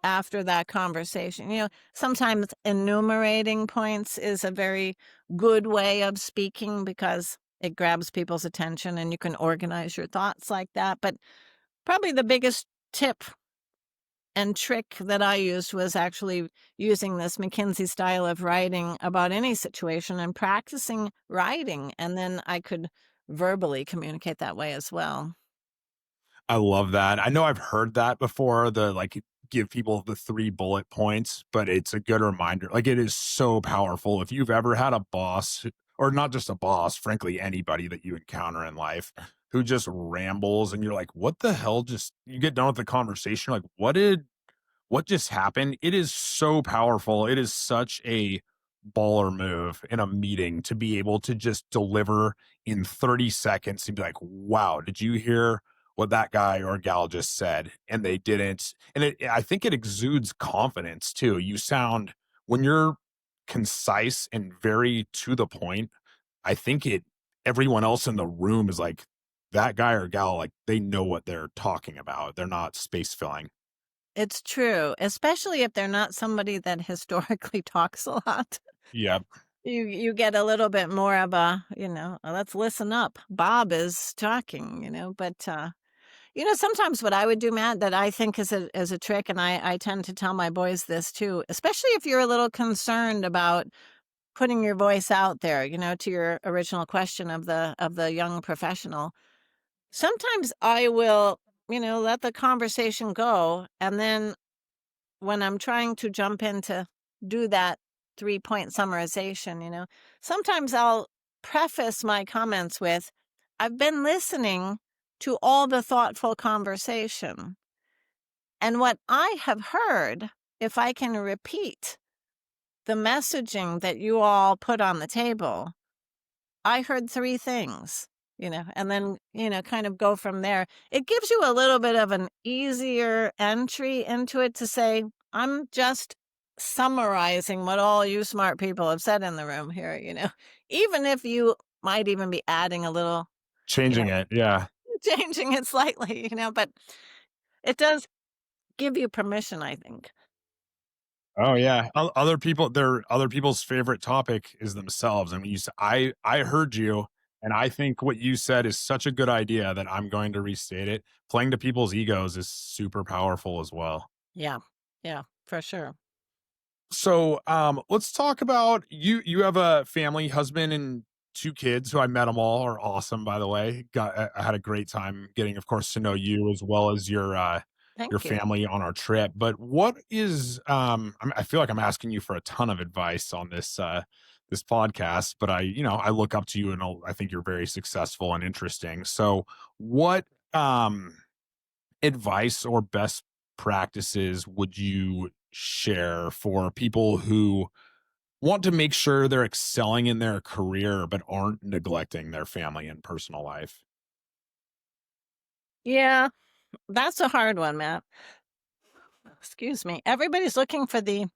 after that conversation. Sometimes enumerating points is a very good way of speaking, because it grabs people's attention and you can organize your thoughts like that. But probably the biggest tip and trick that I used was actually using this McKinsey style of writing about any situation and practicing writing, and then I could verbally communicate that way as well. I love that. I know I've heard that before, the like give people the 3 bullet points, but it's a good reminder. Like, it is so powerful. If you've ever had a boss, or not just a boss, frankly, anybody that you encounter in life who just rambles and you're like, what the hell? Just you get done with the conversation, like, what just happened? It is so powerful. It is such a baller move in a meeting to be able to just deliver in 30 seconds and be like, wow, did you hear what that guy or gal just said? And they didn't. And I think it exudes confidence too. You sound, when you're concise and very to the point, I think everyone else in the room is like, that guy or gal, like they know what they're talking about. They're not space filling. It's true, especially if they're not somebody that historically talks a lot. Yep. You get a little bit more of a, let's listen up. Bob is talking, but sometimes what I would do, Matt, that I think is a trick, and I tend to tell my boys this too, especially if you're a little concerned about putting your voice out there, to your original question of the young professional. Sometimes I will, let the conversation go, and then when I'm trying to jump in to do that 3-point summarization, sometimes I'll preface my comments with, I've been listening to all the thoughtful conversation. And what I have heard, if I can repeat the messaging that you all put on the table, I heard 3 things, and then, kind of go from there. It gives you a little bit of an easier entry into it to say, I'm just summarizing what all you smart people have said in the room here, even if you might even be adding a little, you know, Changing it. Yeah. changing it slightly, but it does give you permission, I think. Oh yeah. Other people, other people's favorite topic is themselves. And when I heard you, and I think what you said is such a good idea that I'm going to restate it. Playing to people's egos is super powerful as well. Yeah. Yeah, for sure. So, let's talk about you. You have a family, husband, and 2 kids who I met them all are awesome, by the way. I had a great time getting, of course, to know you as well as your Thank you. family on our trip. But what is, I feel like I'm asking you for a ton of advice on this podcast, but I look up to you and I think you're very successful and interesting. So, what advice or best practices would you share for people who want to make sure they're excelling in their career but aren't neglecting their family and personal life? Yeah, that's a hard one, Matt. Excuse me. Everybody's looking for the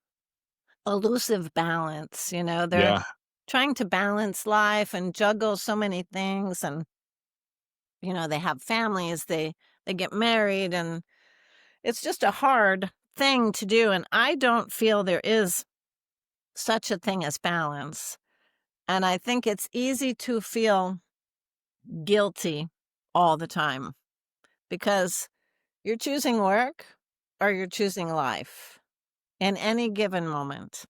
elusive balance, they're Yeah. trying to balance life and juggle so many things, and they have families, they get married, and it's just a hard thing to do, and I don't feel there is such a thing as balance. And I think it's easy to feel guilty all the time because you're choosing work or you're choosing life in any given moment.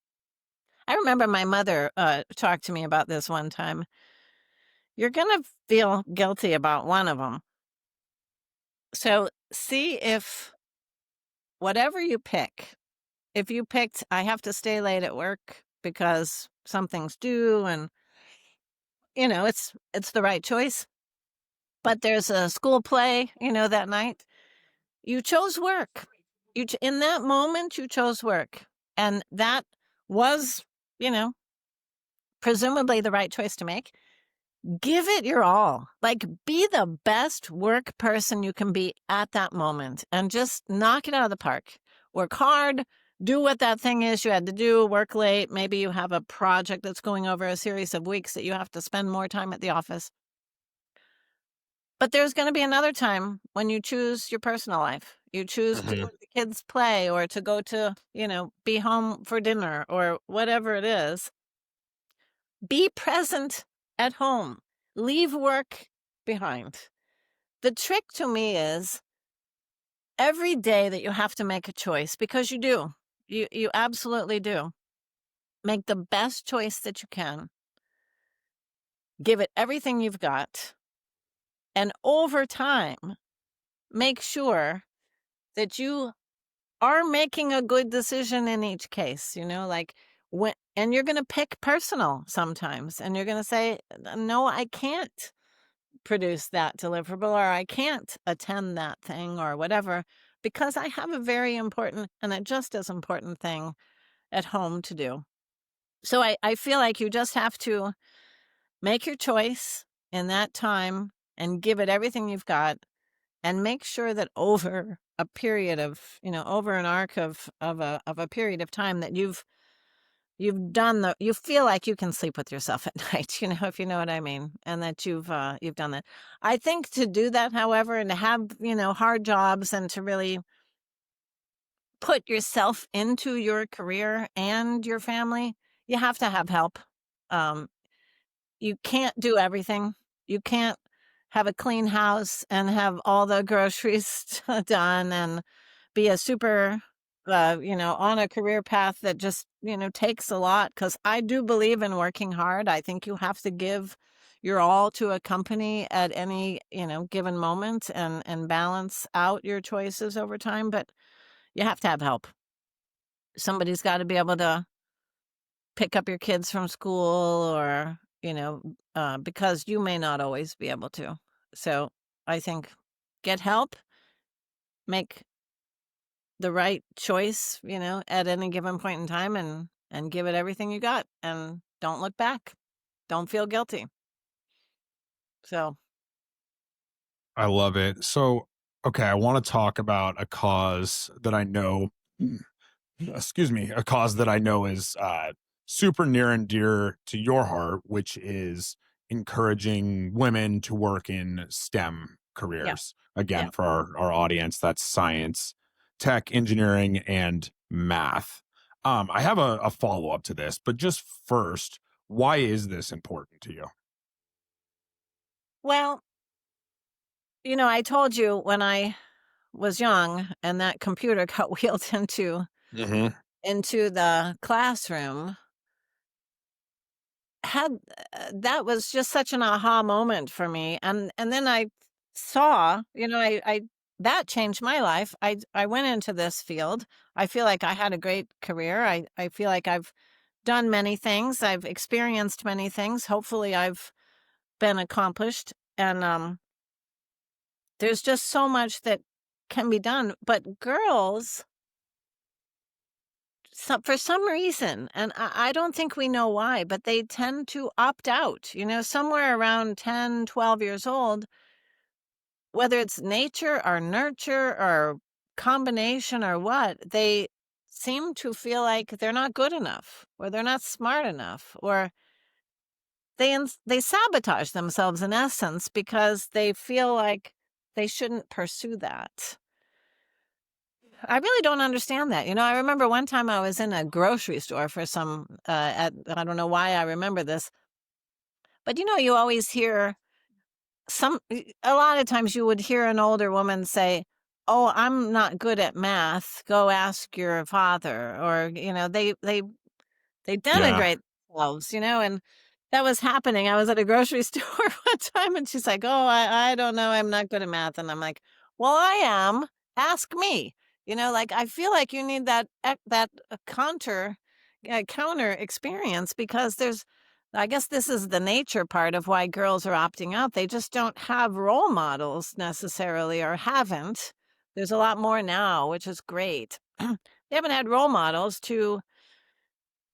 I remember my mother talked to me about this one time. You're going to feel guilty about one of them. So see if whatever you pick, if you picked, I have to stay late at work because something's due, and it's the right choice. But there's a school play, that night. You chose work. In that moment, you chose work, and that was, you know, presumably the right choice to make. Give it your all. Like, be the best work person you can be at that moment and just knock it out of the park. Work hard, do what that thing is you had to do, work late. Maybe you have a project that's going over a series of weeks that you have to spend more time at the office. But there's going to be another time when you choose your personal life. You choose to go to the kids' play or to go to, be home for dinner or whatever it is. Be present at home. Leave work behind. The trick to me is every day that you have to make a choice, because you do. You absolutely do. Make the best choice that you can. Give it everything you've got. And over time, make sure that you are making a good decision in each case, and you're going to pick personal sometimes, and you're going to say, no, I can't produce that deliverable, or I can't attend that thing or whatever, because I have a very important and a just as important thing at home to do. So I feel like you just have to make your choice in that time and give it everything you've got, and make sure that over a period of, over an arc of a period of time, that you've done you feel like you can sleep with yourself at night, if you know what I mean, and that you've done that. I think to do that, however, and to have, hard jobs, and to really put yourself into your career and your family, you have to have help. Um, you can't do everything. You can't have a clean house and have all the groceries done and be a super, on a career path that just, takes a lot. Because I do believe in working hard. I think you have to give your all to a company at any, given moment, and balance out your choices over time. But you have to have help. Somebody's got to be able to pick up your kids from school, or, because you may not always be able to. So I think get help, make the right choice, at any given point in time, and give it everything you got, and don't look back. Don't feel guilty. So, I love it. So, okay, I want to talk about a cause that I know, excuse me, a cause that I know is super near and dear to your heart, which is encouraging women to work in STEM yeah, careers. yeah. Again, for our audience, that's science, tech, engineering, and math. I have a follow up to this, but just first, why is this important to you? Well, I told you when I was young and that computer got wheeled Hmm. into the classroom, had that was just such an aha moment for me, and then I saw, I that changed my life. I went into this field. I feel like I had a great career. I feel like I've done many things. I've experienced many things. Hopefully I've been accomplished, and there's just so much that can be done. But girls, for some reason, and I don't think we know why, but they tend to opt out, somewhere around 10, 12 years old, whether it's nature or nurture or combination or what, they seem to feel like they're not good enough, or they're not smart enough, or they sabotage themselves in essence, because they feel like they shouldn't pursue that. I really don't understand that. I remember one time I was in a grocery store for I don't know why I remember this, but you always hear a lot of times you would hear an older woman say, "Oh, I'm not good at math. Go ask your father." Or, they Yeah. denigrate themselves, and that was happening. I was at a grocery store one time, and she's like, "Oh, I don't know. I'm not good at math." And I'm like, "Well, I am. Ask me." Like, I feel like you need that counter experience, because I guess this is the nature part of why girls are opting out. They just don't have role models necessarily, or haven't. There's a lot more now, which is great. They haven't had role models to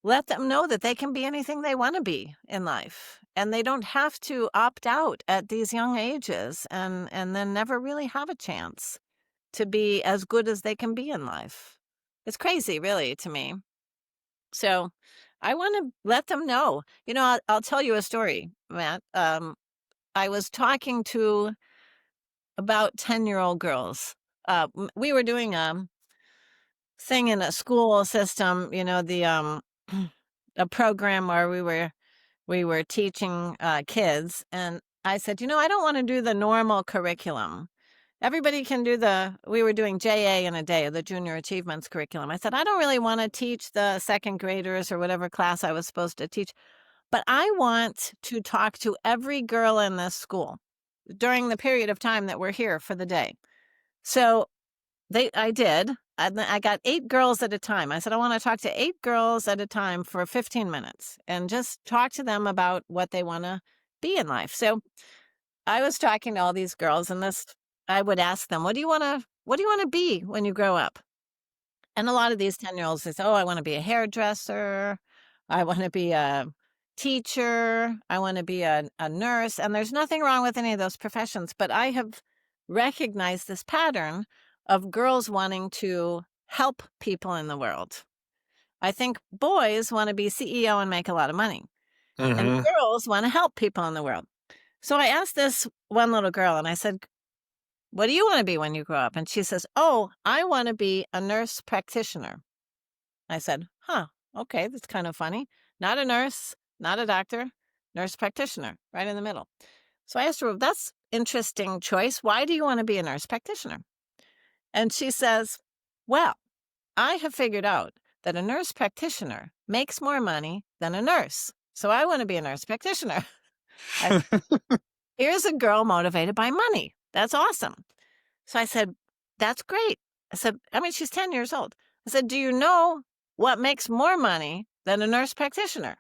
let them know that they can be anything they want to be in life, and they don't have to opt out at these young ages, and then never really have a chance to be as good as they can be in life. It's crazy, really, to me. So I want to let them know. I'll tell you a story, Matt. I was talking to about 10-year-old girls. We were doing a thing in a school system, a program where we were teaching kids, and I said, I don't want to do the normal curriculum. Everybody can do we were doing JA in a day, the Junior Achievements curriculum. I said, I don't really want to teach the second graders or whatever class I was supposed to teach, but I want to talk to every girl in this school during the period of time that we're here for the day. So I did. I got 8 girls at a time. I said, I want to talk to 8 girls at a time for 15 minutes and just talk to them about what they want to be in life. So I was talking to all these girls and I would ask them, what do you want to be when you grow up? And a lot of these 10-year-olds, they say, oh, I want to be a hairdresser. I want to be a teacher. I want to be a nurse. And there's nothing wrong with any of those professions. But I have recognized this pattern of girls wanting to help people in the world. I think boys want to be CEO and make a lot of money, and Hmm. girls want to help people in the world. So I asked this one little girl and I said, what do you want to be when you grow up? And she says, oh, I want to be a nurse practitioner. I said, huh, okay, that's kind of funny. Not a nurse, not a doctor, nurse practitioner, right in the middle. So I asked her, well, that's interesting choice. Why do you want to be a nurse practitioner? And she says, well, I have figured out that a nurse practitioner makes more money than a nurse. So I want to be a nurse practitioner. I, Here's a girl motivated by money. That's awesome. So I said, that's great. I said, I mean, she's 10 years old. I said, do you know what makes more money than a nurse practitioner?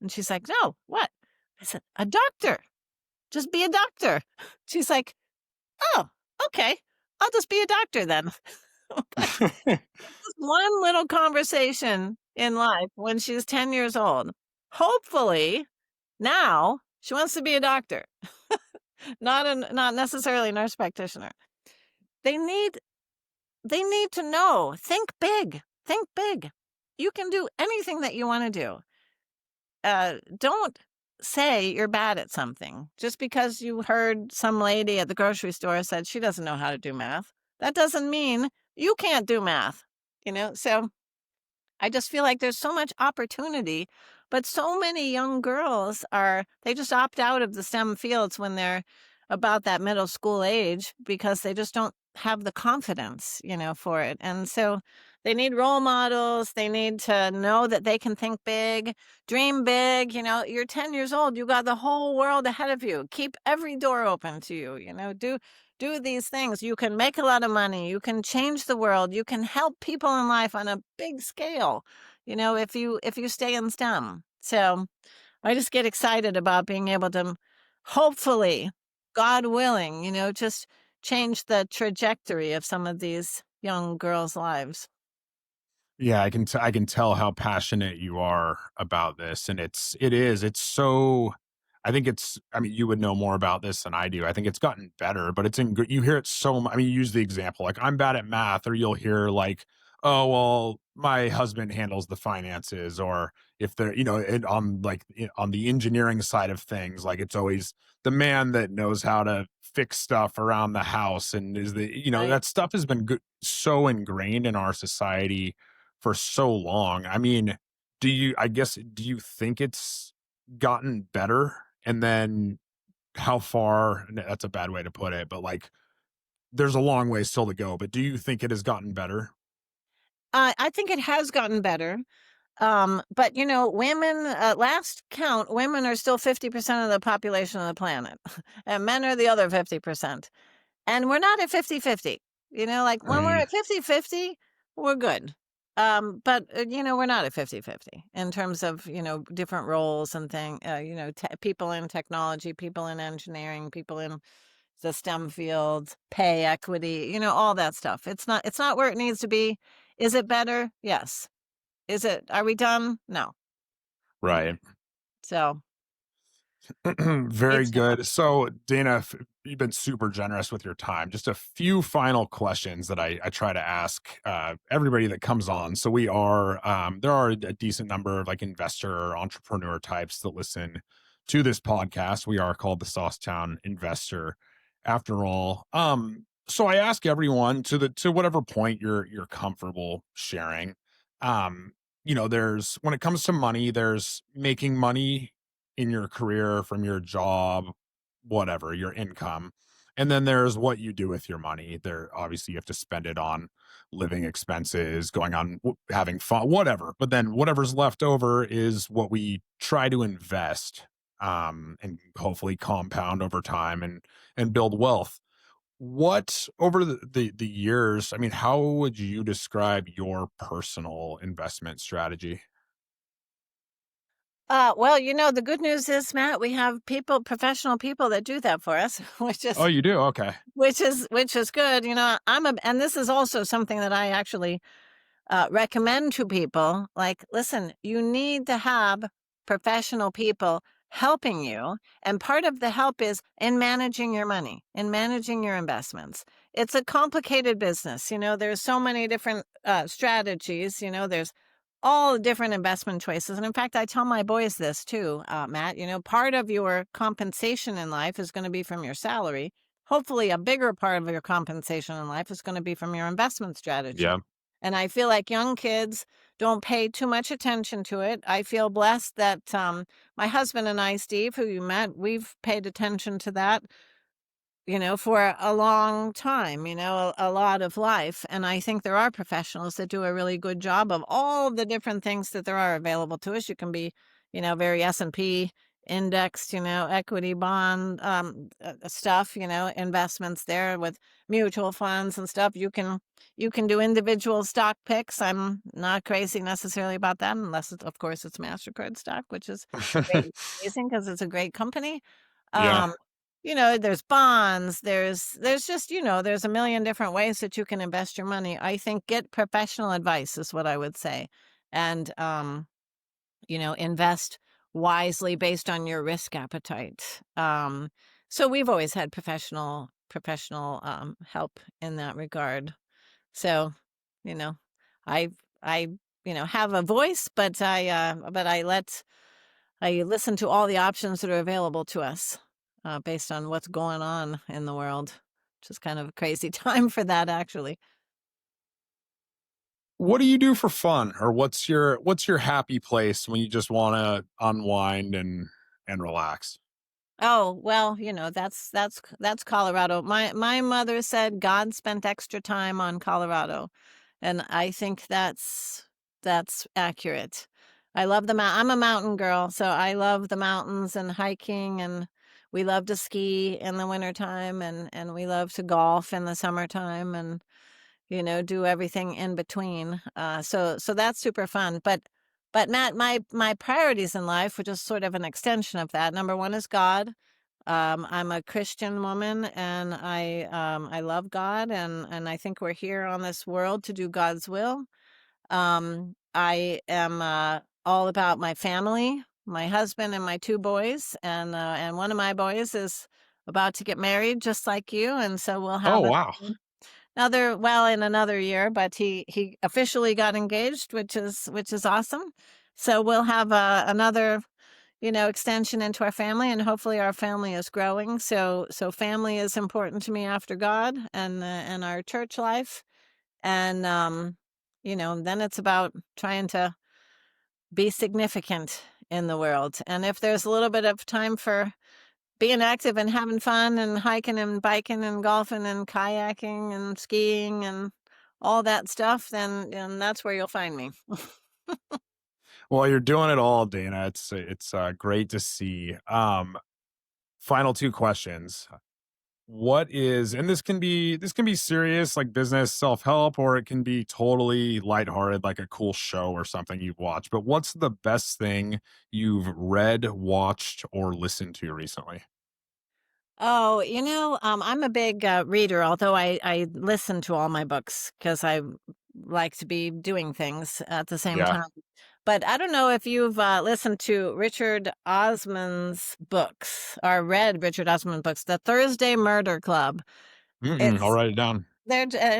And she's like, no, what? I said, a doctor. Just be a doctor. She's like, oh, okay. I'll just be a doctor then. But just one little conversation in life when she's 10 years old. Hopefully now she wants to be a doctor, not necessarily a nurse practitioner. They need They need to know. Think big. Think big. You can do anything that you want to do. Don't say you're bad at something just because you heard some lady at the grocery store said she doesn't know how to do math. That doesn't mean you can't do math, So I just feel like there's so much opportunity, but so many young girls they just opt out of the STEM fields when they're about that middle school age because they just don't have the confidence, for it. And so they need role models. They need to know that they can think big, dream big. You're 10 years old. You got the whole world ahead of you. Keep every door open to you, do these things. You can make a lot of money. You can change the world. You can help people in life on a big scale, if you stay in STEM. So I just get excited about being able to hopefully, God willing, just change the trajectory of some of these young girls' lives. Yeah, I can tell how passionate you are about this, and it's so. I think it's. I mean, you would know more about this than I do. I think it's gotten better, but it's in. You hear it so. I mean, you use the example like I'm bad at math, or you'll hear like, oh well, my husband handles the finances, or if they're on like on the engineering side of things, like it's always the man that knows how to fix stuff around the house, and is the Right. that stuff has been so ingrained in our society for so long. I mean, do you think it's gotten better? And then how far, that's a bad way to put it, but like there's a long way still to go, but do you think it has gotten better? I think it has gotten better. But women, last count, women are still 50% of the population of the planet, and men are the other 50%. And we're not at 50-50. Like when we're Mm, at 50-50, we're good. But we're not at 50-50 in terms of, different roles and people in technology, people in engineering, people in the STEM fields, pay equity, all that stuff. It's not where it needs to be. Is it better? Yes. Are we done? No. right. So Very it's good. So, Dana, you've been super generous with your time. Just a few final questions that I try to ask everybody that comes on. So, there are a decent number of like investor or entrepreneur types that listen to this podcast. We are called the Saucetown Investor, after all. So I ask everyone to whatever point you're comfortable sharing. Um, there's when it comes to money, there's making money in your career from your job, whatever, your income. And then there's what you do with your money. There obviously you have to spend it on living expenses, going on having fun, whatever. But then whatever's left over is what we try to invest and hopefully compound over time and build wealth. What over the years, I mean, how would you describe your personal investment strategy? Well, the good news is, Matt, we have professional people that do that for us, which Oh, is you do? Okay. which is good. And this is also something that I actually recommend to people. Like, listen, you need to have professional people helping you. And part of the help is in managing your money, in managing your investments. It's a complicated business. There's so many different strategies. There's all different investment choices. And in fact, I tell my boys this too, Matt. Part of your compensation in life is going to be from your salary. Hopefully, a bigger part of your compensation in life is going to be from your investment strategy. Yeah. And I feel like young kids don't pay too much attention to it. I feel blessed that my husband and I, Steve, who you met, we've paid attention to that, for a long time, a lot of life. And I think there are professionals that do a really good job of all the different things that there are available to us. You can be, very S&P indexed, equity bond stuff, investments there with mutual funds and stuff. You can do individual stock picks. I'm not crazy necessarily about that, unless of course it's MasterCard stock, which is great, amazing because it's a great company. Yeah. Um, there's bonds, there's just, there's a million different ways that you can invest your money. I think get professional advice is what I would say. And, invest wisely based on your risk appetite. So we've always had professional help in that regard. So, you know, I, I, have a voice, but I listen to all the options that are available to us based on what's going on in the world, which is kind of a crazy time for that, actually. What do you do for fun, or what's your happy place when you just want to unwind and relax? Oh, well, that's Colorado. My mother said God spent extra time on Colorado, and I think that's accurate. I love I'm a mountain girl, so I love the mountains and hiking, and we love to ski in the wintertime, and we love to golf in the summertime, and do everything in between. So that's super fun. But Matt, my priorities in life, which is sort of an extension of that. Number one is God. I'm a Christian woman, and I love God, and I think we're here on this world to do God's will. I am all about my family, my husband, and my two boys, and one of my boys is about to get married, just like you, and so we'll Oh, have wow. in another year, but he officially got engaged, which is awesome. So we'll have another extension into our family, and hopefully our family is growing. So family is important to me after God and our church life. And then it's about trying to be significant in the world. And if there's a little bit of time for being active and having fun and hiking and biking and golfing and kayaking and skiing and all that stuff, then that's where you'll find me. Well, you're doing it all, Dana. It's great to see. Final two questions. What is, and this can be serious, like business self-help, or it can be totally lighthearted, like a cool show or something you've watched. But what's the best thing you've read, watched, or listened to recently? Oh, I'm a big reader, although I listen to all my books because I like to be doing things at the same Yeah. time. But I don't know if you've listened to Richard Osman's books or read Richard Osman's books, The Thursday Murder Club. Mm-mm, I'll It's write it down.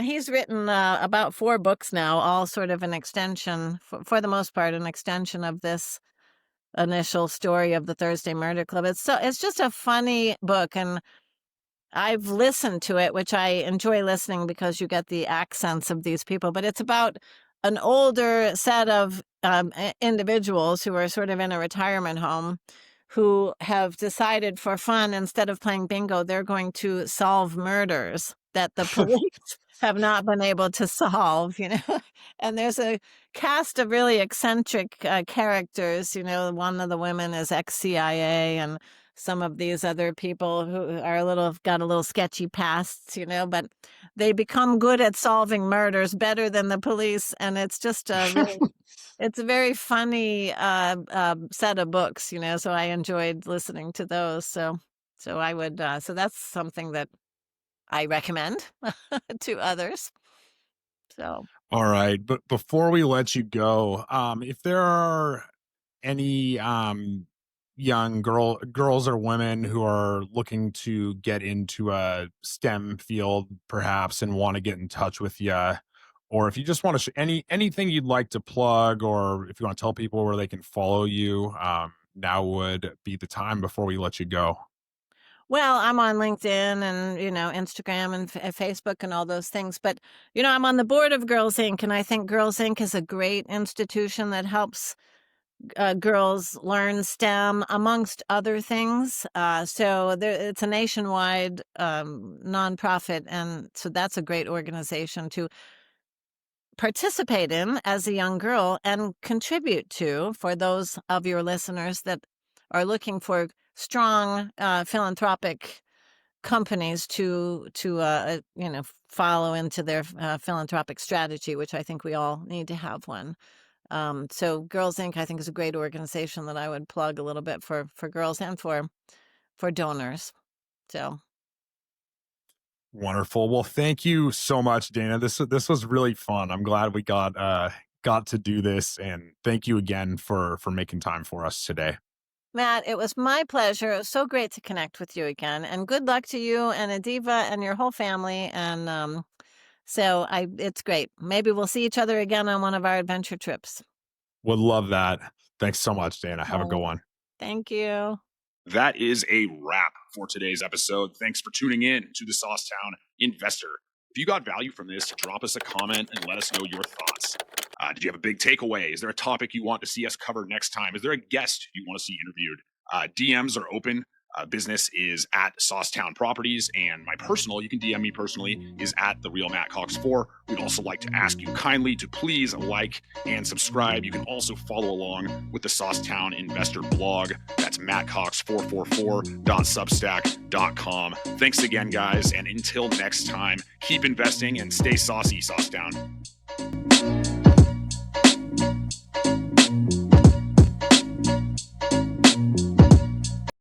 he's written about four books now, all sort of an extension, for the most part, an extension of this initial story of the Thursday Murder Club. It's just a funny book, and I've listened to it, which I enjoy listening because you get the accents of these people. But it's about an older set of individuals who are sort of in a retirement home who have decided for fun, instead of playing bingo, they're going to solve murders that the police have not been able to solve. And there's a cast of really eccentric characters. One of the women is ex-CIA, and some of these other people who are got a little sketchy pasts, but they become good at solving murders better than the police. And it's just it's a very funny set of books, so I enjoyed listening to those. So I would, so that's something that I recommend to others. So. All right. But before we let you go, if there are any young girls or women who are looking to get into a STEM field, perhaps, and want to get in touch with you, or if you just want to anything you'd like to plug, or if you want to tell people where they can follow you, now would be the time before we let you go. Well, I'm on LinkedIn and, Instagram and Facebook and all those things. But, I'm on the board of Girls Inc. And I think Girls Inc. is a great institution that helps girls learn STEM, amongst other things. It's a nationwide nonprofit. And so that's a great organization to participate in as a young girl and contribute to, for those of your listeners that are looking for strong philanthropic companies to follow into their philanthropic strategy, which I think we all need to have one. So Girls Inc. I think is a great organization that I would plug a little bit for girls and for donors. So. Wonderful. Well, thank you so much, Dana. This was really fun. I'm glad we got to do this, and thank you again for making time for us today. Matt, it was my pleasure. It was so great to connect with you again, and good luck to you and Adiva and your whole family. And it's great. Maybe we'll see each other again on one of our adventure trips. Would love that. Thanks so much, Dana. Have a good one. Thank you. That is a wrap for today's episode. Thanks for tuning in to the Saucetown Investor. If you got value from this, drop us a comment and let us know your thoughts. Did you have a big takeaway? Is there a topic you want to see us cover next time? Is there a guest you want to see interviewed? DMs are open. Business is at Saucetown Properties, and my personal, you can DM me personally, is at the real Matt Cox 4. We'd also like to ask you kindly to please like and subscribe. You can also follow along with the Saucetown Investor blog. That's mattcox444.substack.com. Thanks again, guys, and until next time, keep investing and stay saucy, Saucetown.